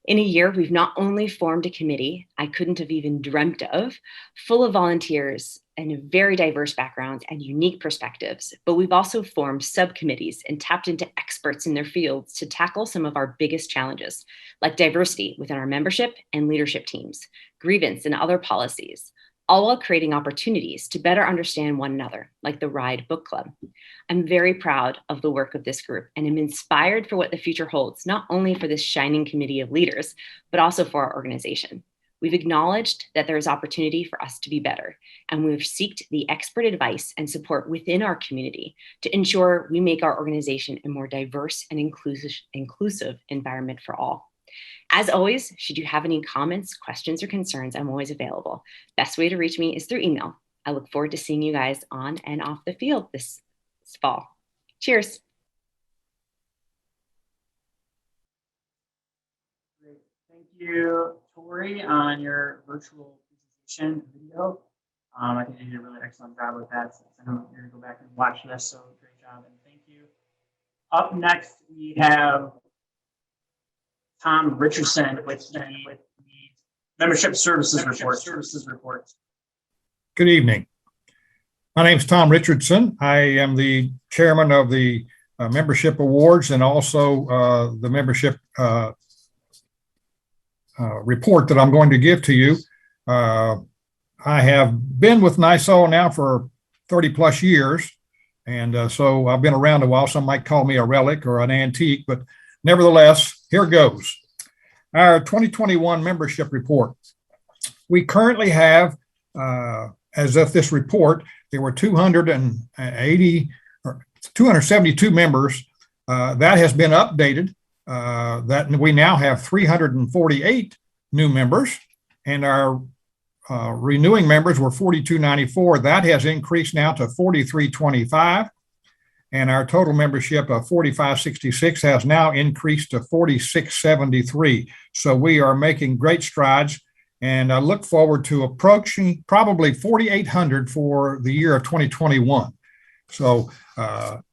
In a year, we've not only formed a committee I couldn't have even dreamt of, full of volunteers and very diverse backgrounds and unique perspectives, but we've also formed subcommittees and tapped into experts in their fields to tackle some of our biggest challenges, like diversity within our membership and leadership teams, grievance and other policies, all while creating opportunities to better understand one another, like the RIDE Book Club. I'm very proud of the work of this group and am inspired for what the future holds, not only for this shining committee of leaders, but also for our organization. We've acknowledged that there is opportunity for us to be better, and we've sought the expert advice and support within our community to ensure we make our organization a more diverse and inclusive environment for all. As always, should you have any comments, questions, or concerns, I'm always available. Best way to reach me is through email. I look forward to seeing you guys on and off the field this fall. Cheers. Great. Thank you, Tori, on your virtual presentation video. I think you did a really excellent job with that. So I know you're going to go back and watch this, so great job and thank you. Up next, we have Tom Richardson with the Membership Services Report. Good evening. My name is Tom Richardson. I am the chairman of the Membership Awards and also the membership report that I'm going to give to you. I have been with NASOA now for 30 plus years. And so I've been around a while. Some might call me a relic or an antique, but nevertheless, here goes. Our 2021 membership report. We currently have, as of this report, there were 272 members. That has been updated. That we now have 348 new members, and our renewing members were 4,294. That has increased now to 4,325. And our total membership of 4,566 has now increased to 4,673. So we are making great strides, and I look forward to approaching probably 4,800 for the year of 2021. So an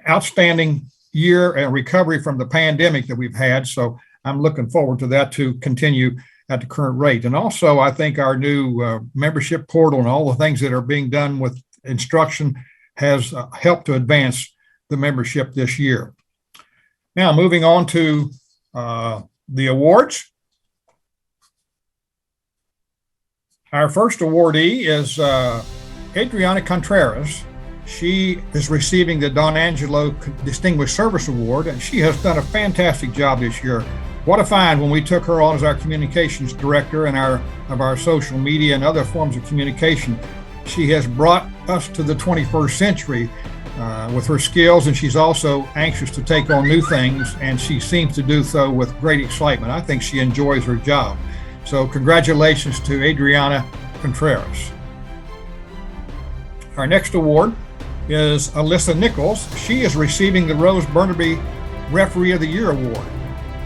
outstanding year and recovery from the pandemic that we've had. So I'm looking forward to that to continue at the current rate. And also, I think our new membership portal and all the things that are being done with instruction has helped to advance the membership this year. Now, moving on to the awards. Our first awardee is Adriana Contreras. She is receiving the Don Angelo Distinguished Service Award, and she has done a fantastic job this year What a find when we took her on as our communications director and of our social media and other forms of communication. She has brought us to the 21st century with her skills, and she's also anxious to take on new things, and she seems to do so with great excitement. I think she enjoys her job. So congratulations to Adriana Contreras. Our next award is Alyssa Nichols. She is receiving the Rose Burnaby Referee of the Year Award.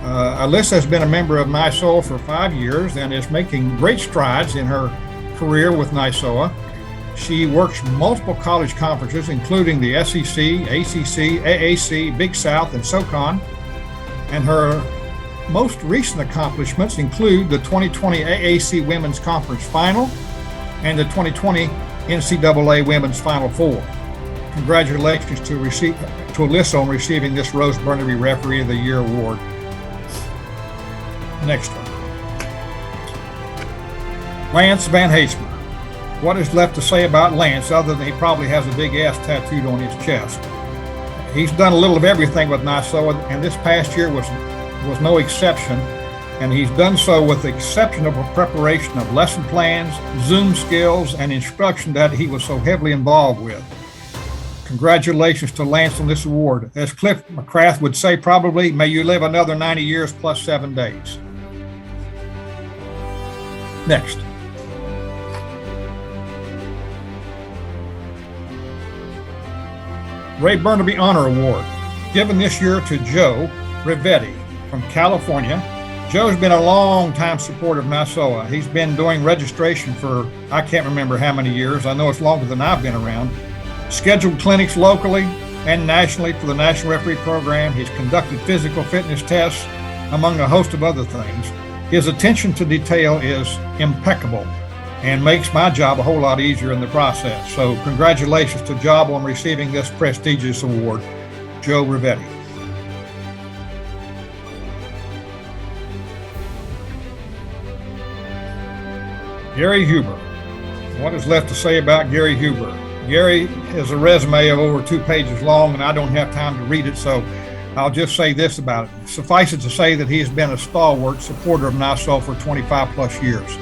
Alyssa has been a member of NYSOA for 5 years and is making great strides in her career with NYSOA. She works multiple college conferences, including the SEC, ACC, AAC, Big South, and SoCon. And her most recent accomplishments include the 2020 AAC Women's Conference Final and the 2020 NCAA Women's Final Four. Congratulations to Alyssa on receiving this Rose Burnaby Referee of the Year Award. Next one. Lance Van Haesmer. What is left to say about Lance other than he probably has a big S tattooed on his chest? He's done a little of everything with NYSOA, and this past year was no exception. And he's done so with exceptional preparation of lesson plans, Zoom skills, and instruction that he was so heavily involved with. Congratulations to Lance on this award. As Cliff McCrath would say, probably, may you live another 90 years plus 7 days. Next. Ray Burnaby Honor Award, given this year to Joe Rivetti from California. Joe's been a long-time supporter of NYSOA. He's been doing registration for, I can't remember how many years. I know it's longer than I've been around. Scheduled clinics locally and nationally for the National Referee Program. He's conducted physical fitness tests, among a host of other things. His attention to detail is impeccable and makes my job a whole lot easier in the process. So congratulations to Joe on receiving this prestigious award, Joe Rivetti. Gary Huber. What is left to say about Gary Huber? Gary has a resume of over 2 pages long, and I don't have time to read it, so I'll just say this about it. Suffice it to say that he has been a stalwart supporter of NYSOA for 25 plus years.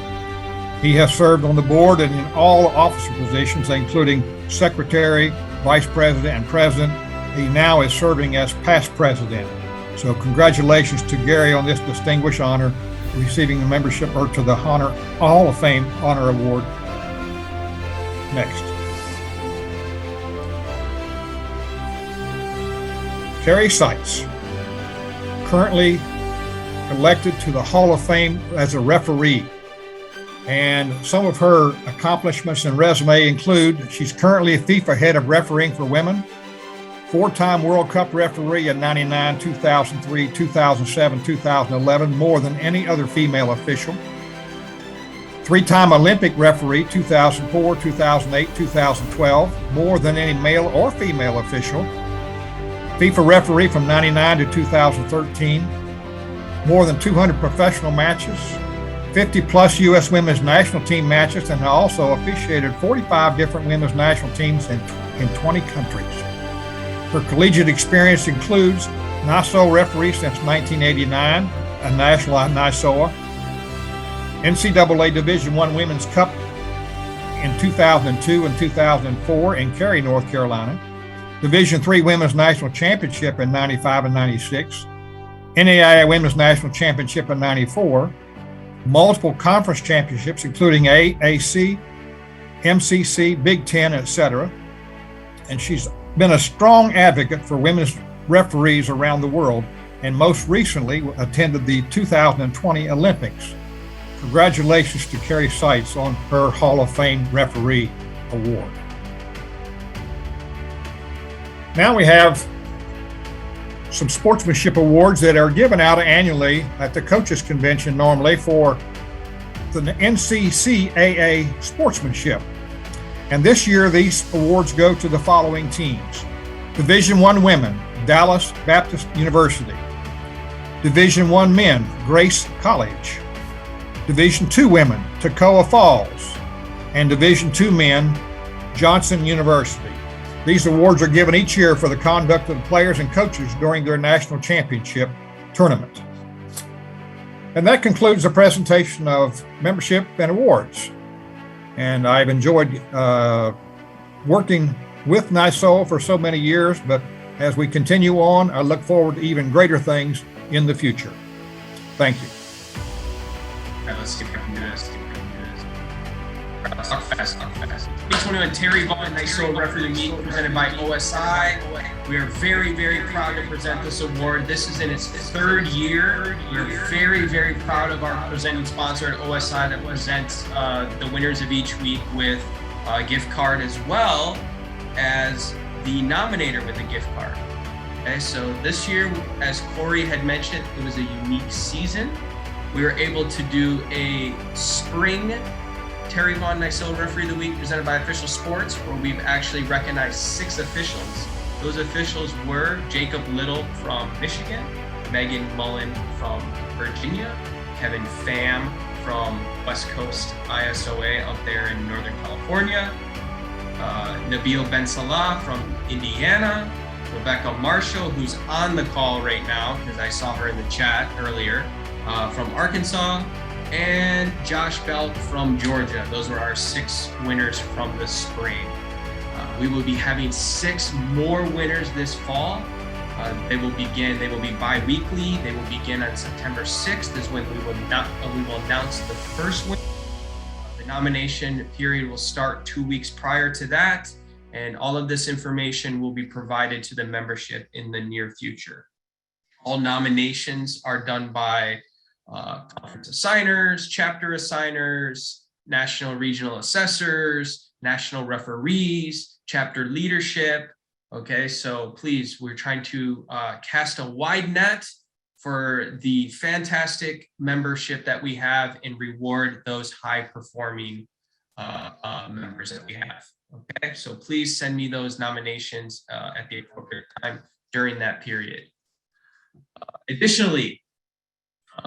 He has served on the board and in all officer positions, including secretary, vice president, and president. He now is serving as past president. So congratulations to Gary on this distinguished honor, receiving the membership or to the Hall of Fame Honor Award. Next. Carrie Seitz, currently elected to the Hall of Fame as a referee. And some of her accomplishments and resume include she's currently a FIFA head of refereeing for women, 4-time World Cup referee in 99, 2003, 2007, 2011, more than any other female official. 3-time Olympic referee, 2004, 2008, 2012, more than any male or female official. FIFA referee from 99 to 2013, more than 200 professional matches, 50 plus U.S. women's national team matches, and also officiated 45 different women's national teams in 20 countries. Her collegiate experience includes NYSOA referee since 1989, a national NYSOA, NCAA Division I Women's Cup in 2002 and 2004 in Cary, North Carolina, Division III Women's National Championship in 95 and 96, NAIA Women's National Championship in 94, multiple conference championships, including AAC, MCC, Big Ten, etc. And she's been a strong advocate for women's referees around the world, and most recently attended the 2020 Olympics. Congratulations to Carrie Seitz on her Hall of Fame Referee Award. Now we have some sportsmanship awards that are given out annually at the coaches convention normally for the NCCAA sportsmanship. And this year, these awards go to the following teams. Division I Women, Dallas Baptist University. Division I Men, Grace College. Division II Women, Toccoa Falls. And Division II Men, Johnson University. These awards are given each year for the conduct of the players and coaches during their national championship tournament. And that concludes the presentation of membership and awards. And I've enjoyed working with NYSO for so many years, but as we continue on, I look forward to even greater things in the future. Thank you. All right, let's get back into this. Talk fast. 2021 Terry Vaughn NYSO Referee Meet presented by OSI. We are very, very proud to present this award. This is in its third year. We're very, very proud of our presenting sponsor at OSI that presents the winners of each week with a gift card, as well as the nominator with a gift card. Okay, so this year, as Corey had mentioned, it was a unique season. We were able to do a spring Terry Vaughn NYSO Referee of the Week presented by Official Sports, where we've actually recognized 6 officials. Those officials were Jacob Little from Michigan, Megan Mullen from Virginia, Kevin Pham from West Coast ISOA up there in Northern California, Nabil Ben Salah from Indiana, Rebecca Marshall, who's on the call right now because I saw her in the chat earlier, from Arkansas, and Josh Belt from Georgia. Those were our 6 winners from the spring. We will be having 6 more winners this fall. They will be bi-weekly. They will begin on September 6th is when we will announce the first winner. The nomination period will start 2 weeks prior to that, and all of this information will be provided to the membership in the near future. All nominations are done by conference assigners, chapter assigners, national regional assessors, national referees, chapter leadership. Okay, so please, we're trying to cast a wide net for the fantastic membership that we have and reward those high performing members that we have. Okay, so please send me those nominations at the appropriate time during that period. Additionally,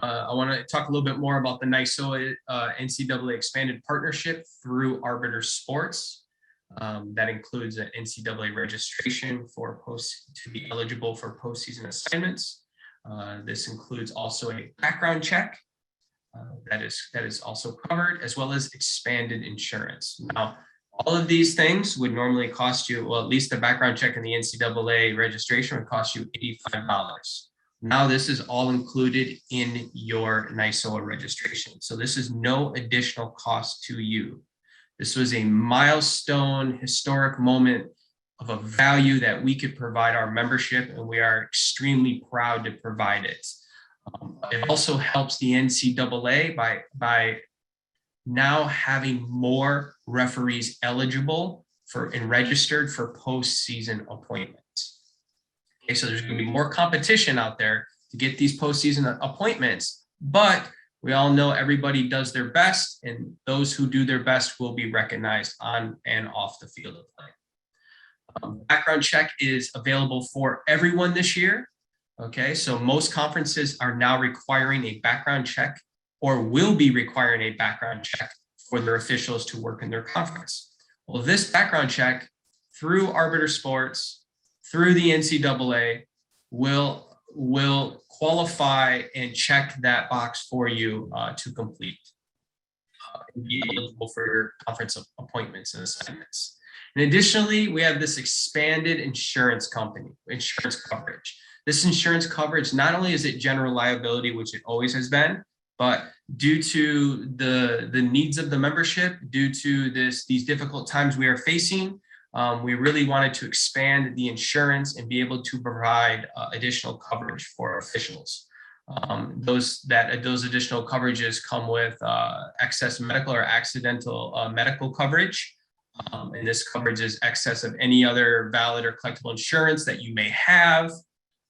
I want to talk a little bit more about the NYSO NCAA expanded partnership through Arbiter Sports. That includes an NCAA registration for to be eligible for postseason assignments. This includes also a background check that is also covered, as well as expanded insurance. Now, all of these things would normally cost you, well, at least the background check and the NCAA registration would cost you $85. Now this is all included in your NYSO registration. So this is no additional cost to you. This was a milestone, historic moment of a value that we could provide our membership, and we are extremely proud to provide it. It also helps the NCAA by now having more referees eligible for and registered for postseason appointments. Okay, so there's going to be more competition out there to get these postseason appointments, but we all know everybody does their best, and those who do their best will be recognized on and off the field of play. Background check is available for everyone this year. Okay, so most conferences are now requiring a background check or will be requiring a background check for their officials to work in their conference. Well, this background check through Arbiter Sports, through the NCAA, will qualify and check that box for you to complete and be eligible for your conference appointments and assignments. And additionally, we have this expanded insurance coverage. This insurance coverage, not only is it general liability, which it always has been, but due to the needs of the membership, due to these difficult times we are facing, we really wanted to expand the insurance and be able to provide additional coverage for officials. Those additional coverages come with excess medical or accidental medical coverage. And this coverage is excess of any other valid or collectible insurance that you may have.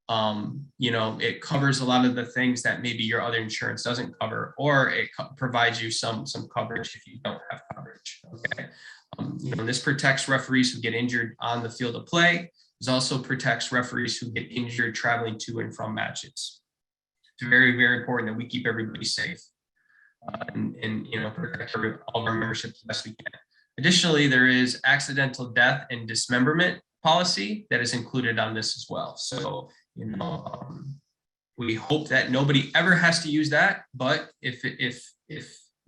It covers a lot of the things that maybe your other insurance doesn't cover, or it provides you some coverage if you don't have coverage. Okay. This protects referees who get injured on the field of play. This also protects referees who get injured traveling to and from matches. It's very, very important that we keep everybody safe and protect all of our membership the best we can. Additionally, there is accidental death and dismemberment policy that is included on this as well. So, We hope that nobody ever has to use that, but if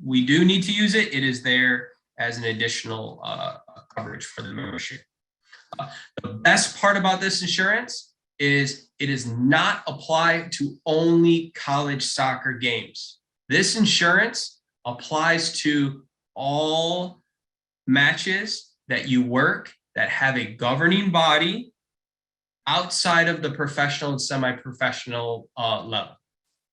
we do need to use it, it is there as an additional coverage for the membership. The best part about this insurance is it is not applied to only college soccer games. This insurance applies to all matches that you work that have a governing body outside of the professional and semi-professional level.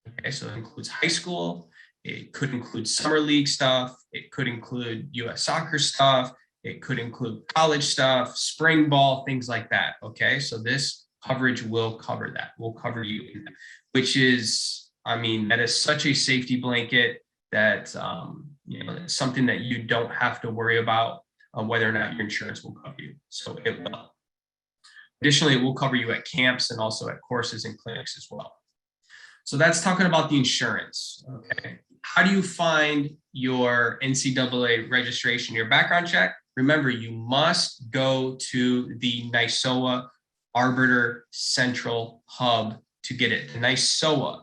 Okay, so it includes high school, it could include summer league stuff, it could include US soccer stuff, it could include college stuff, spring ball, things like that. Okay, so this coverage will cover that, will cover you in that, which is, I mean, that is such a safety blanket that, you know, it's something that you don't have to worry about whether or not your insurance will cover you. So it will. Additionally, it will cover you at camps and also at courses and clinics as well. So that's talking about the insurance. Okay. How do you find your NCAA registration, your background check? Remember, you must go to the NYSOA Arbiter Central Hub to get it. The NYSOA,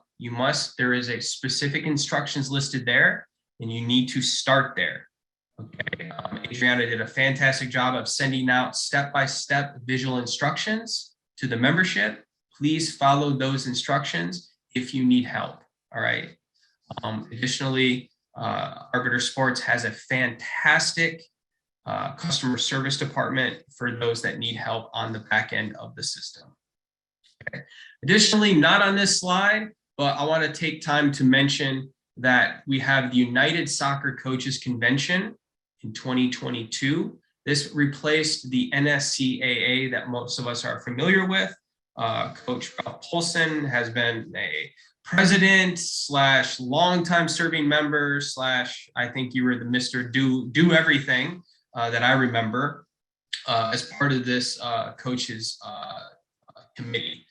there is a specific instructions listed there, and you need to start there. Okay, Adriana did a fantastic job of sending out step-by-step visual instructions to the membership. Please follow those instructions if you need help, all right? Additionally, Arbiter Sports has a fantastic customer service department for those that need help on the back end of the system. Okay. Additionally, not on this slide, but I want to take time to mention that we have the United Soccer Coaches Convention in 2022. This replaced the NSCAA that most of us are familiar with. Coach Ralph Paulson has been a president / longtime serving member / I think you were the Mr. Do everything that I remember as part of this coaches committee.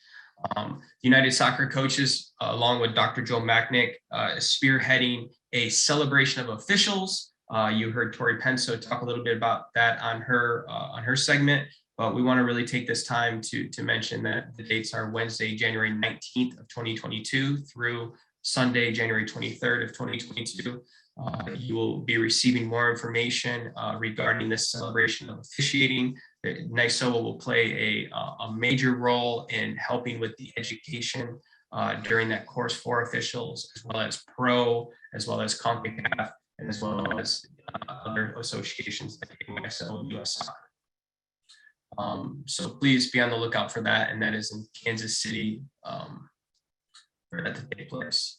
The United Soccer Coaches, along with Dr. Joe Macknick, is spearheading a celebration of officials. You heard Tori Penso talk a little bit about that on her segment, but we want to really take this time to mention that the dates are Wednesday, January 19th of 2022 through Sunday, January 23rd of 2022. You will be receiving more information regarding this celebration of officiating. NYSOA will play a major role in helping with the education during that course for officials, as well as pro, as well as CONCACAF, and as well as other associations like NYSOA and US Soccer. So please be on the lookout for that, and that is in Kansas City for that to take place.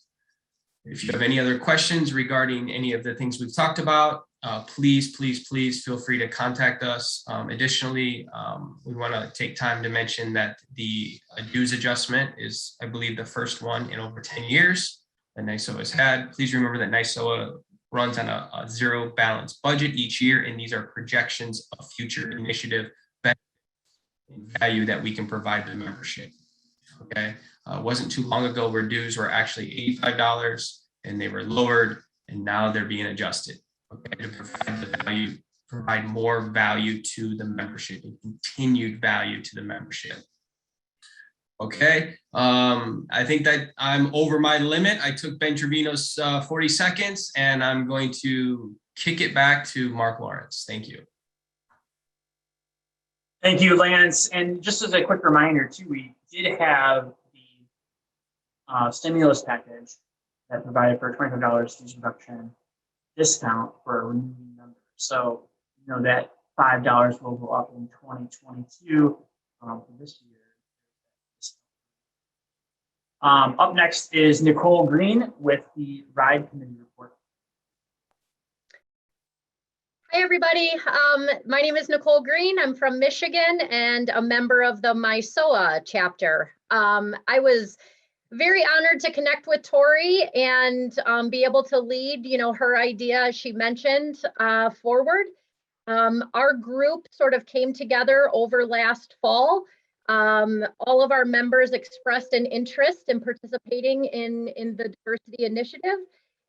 If you have any other questions regarding any of the things we've talked about, please feel free to contact us. Additionally, we want to take time to mention that the dues adjustment is, I believe, the first one in over 10 years that NYSOA has had. Please remember that NYSOA runs on a zero balance budget each year, and these are projections of future initiative value that we can provide the membership. Okay, it wasn't too long ago where dues were actually $85 and they were lowered, and now they're being adjusted. Okay, to provide the value, provide more value to the membership and continued value to the membership. Okay, I think that I'm over my limit. I took Ben Trevino's 40 seconds, and I'm going to kick it back to Mark Lawrence. Thank you. Thank you, Lance. And just as a quick reminder too, we did have the stimulus package that provided for a $25 dues reduction discount for renewing members. So, you know, that $5 will go up in 2022 for this year. Up next is Nicole Green with the Ride Committee report. Hi, everybody. My name is Nicole Green. I'm from Michigan and a member of the MySOA chapter. I was very honored to connect with Tori and be able to lead, you know, her idea, as she mentioned, forward. Our group sort of came together over last fall. All of our members expressed an interest in participating in the diversity initiative,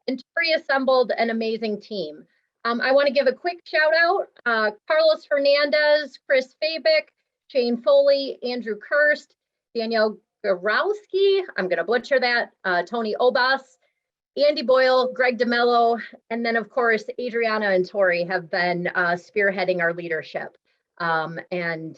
and Tori assembled an amazing team. I want to give a quick shout out, Carlos Hernandez, Chris Fabic, Shane Foley, Andrew Kirst, Danielle Gorowski, I'm going to butcher that, Tony Obas, Andy Boyle, Greg DeMello, and then of course, Adriana and Tori have been spearheading our leadership and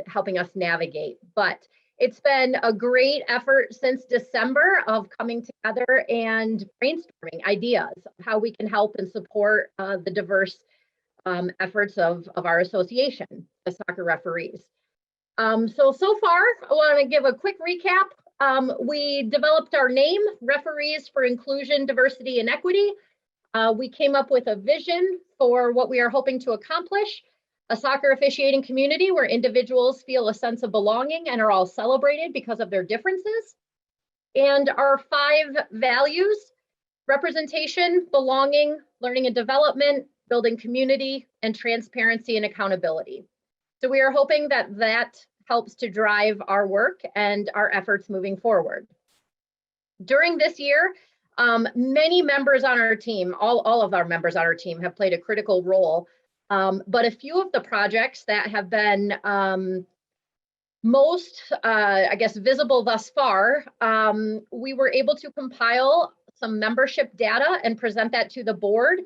helping us navigate. But it's been a great effort since December of coming together and brainstorming ideas of how we can help and support the diverse efforts of our association, the soccer referees. So far, I want to give a quick recap. We developed our name, Referees for Inclusion, Diversity, and Equity. We came up with a vision for what we are hoping to accomplish, a soccer officiating community where individuals feel a sense of belonging and are all celebrated because of their differences. And our 5 values: representation, belonging, learning and development, building community, and transparency and accountability. So we are hoping that that helps to drive our work and our efforts moving forward. During this year, many members on our team, all of our members on our team have played a critical role, but a few of the projects that have been most, I guess, visible thus far, we were able to compile some membership data and present that to the board.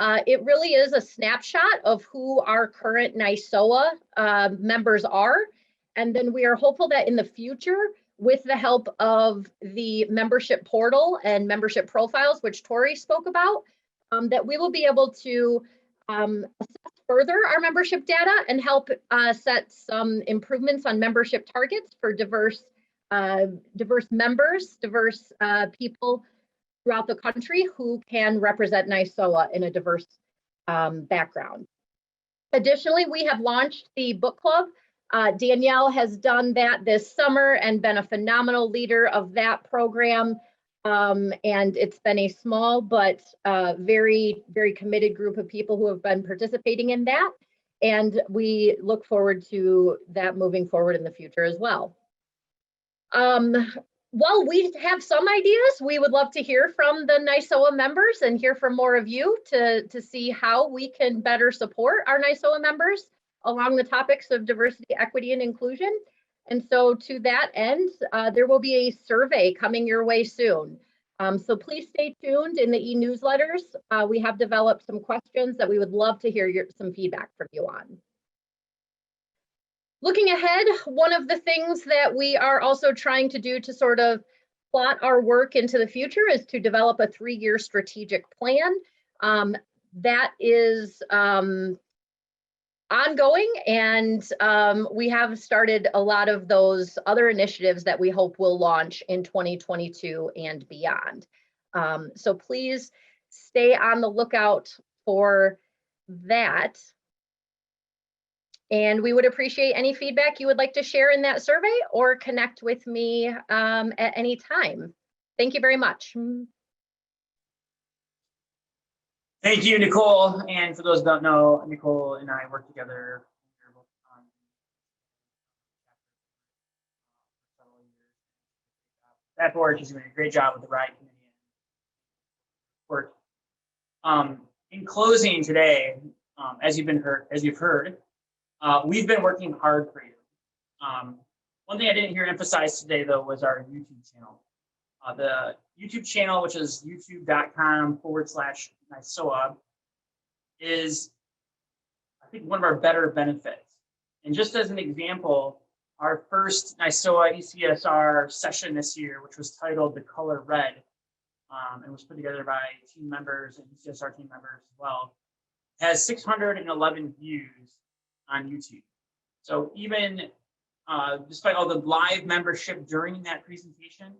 It really is a snapshot of who our current NYSOA members are. And then we are hopeful that in the future, with the help of the membership portal and membership profiles, which Tori spoke about, that we will be able to assess further our membership data and help set some improvements on membership targets for diverse members, diverse people throughout the country who can represent NYSOA in a diverse background. Additionally, we have launched the book club. Danielle has done that this summer and been a phenomenal leader of that program. And it's been a small but very, very committed group of people who have been participating in that. And we look forward to that moving forward in the future as well. While we have some ideas, we would love to hear from the NYSOA members and hear from more of you to see how we can better support our NYSOA members along the topics of diversity, equity, and inclusion. And so to that end, there will be a survey coming your way soon. So please stay tuned in the e-newsletters. We have developed some questions that we would love to hear some feedback from you on. Looking ahead, one of the things that we are also trying to do to sort of plot our work into the future is to develop a 3-year strategic plan. That is ongoing, and we have started a lot of those other initiatives that we hope will launch in 2022 and beyond. So please stay on the lookout for that. And we would appreciate any feedback you would like to share in that survey or connect with me at any time. Thank you very much. Thank you, Nicole. And for those who don't know, Nicole and I work together on several years. That board, she's doing a great job with the RIDE committee work. In closing today, as you've heard, we've been working hard for you. One thing I didn't hear emphasized today, though, was our YouTube channel. The YouTube channel, which is youtube.com/NYSOA, is, I think, one of our better benefits. And just as an example, our first NYSOA ECSR session this year, which was titled The Color Red, and was put together by team members and ECSR team members as well, has 611 views on YouTube. So even despite all the live membership during that presentation,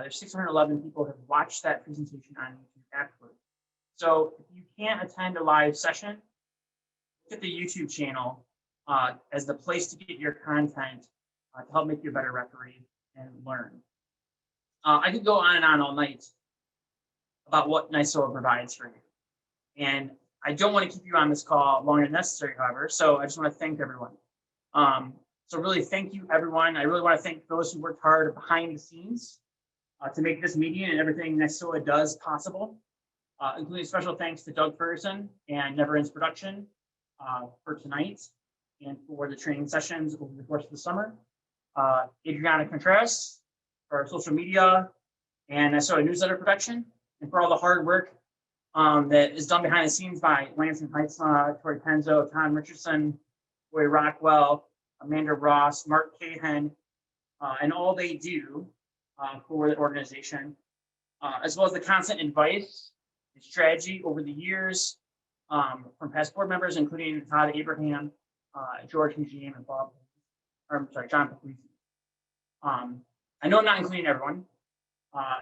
there's 611 people have watched that presentation on YouTube afterwards. So if you can't attend a live session, look at the YouTube channel as the place to get your content to help make you a better referee and learn. I could go on and on all night about what NYSOA provides for you. And I don't want to keep you on this call longer than necessary, however, so I just want to thank everyone. So really thank you, everyone. I really want to thank those who worked hard behind the scenes to make this meeting and everything NYSOA does possible, including special thanks to Doug Ferguson and Never Ends Production for tonight and for the training sessions over the course of the summer. Adriana Contreras for our social media and NYSOA newsletter production, and for all the hard work that is done behind the scenes by Lansing Heitzma, Tori Penzo, Tom Richardson, Roy Rockwell, Amanda Ross, Mark Cahan, and all they do for the organization, as well as the constant advice and strategy over the years from past board members, including Todd Abraham, George Eugene, and John Puglisi. I know I'm not including everyone,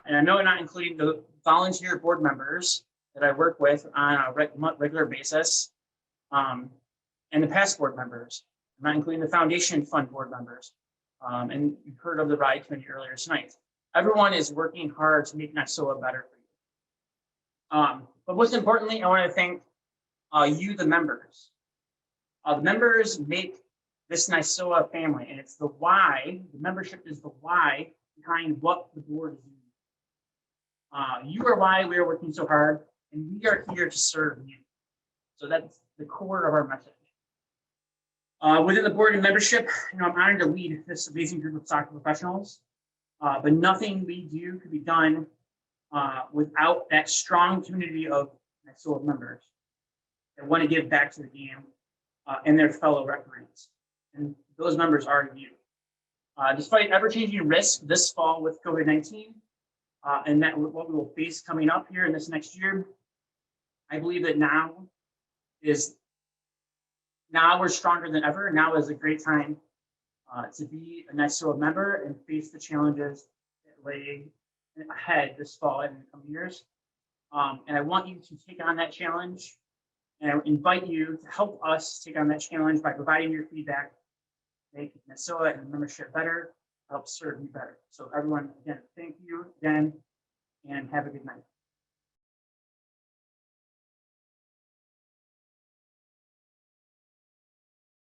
and I know I'm not including the volunteer board members that I work with on a regular basis, and the past board members. I'm not including the foundation fund board members. And you've heard of the RIDE committee earlier tonight. Everyone is working hard to make NYSOA better for you. But most importantly, I want to thank you, the members. The members make this NYSOA family, and it's the why. The membership is the why behind what the board is doing. You are why we are working so hard, and we are here to serve you. So that's the core of our message. Within the board and membership, I'm honored to lead this amazing group of soccer professionals, but nothing we do could be done without that strong community of NYSOA members that want to give back to the game and their fellow referees. And those members are you. Despite ever-changing risk this fall with COVID-19 and that what we will face coming up here in this next year, I believe that now we're stronger than ever. Now is a great time to be a NYSOA member and face the challenges that lay ahead this fall and in the coming years. And I want you to take on that challenge, and I invite you to help us take on that challenge by providing your feedback, make NYSOA and the membership better, help serve you better. So everyone, again, thank you again, and have a good night.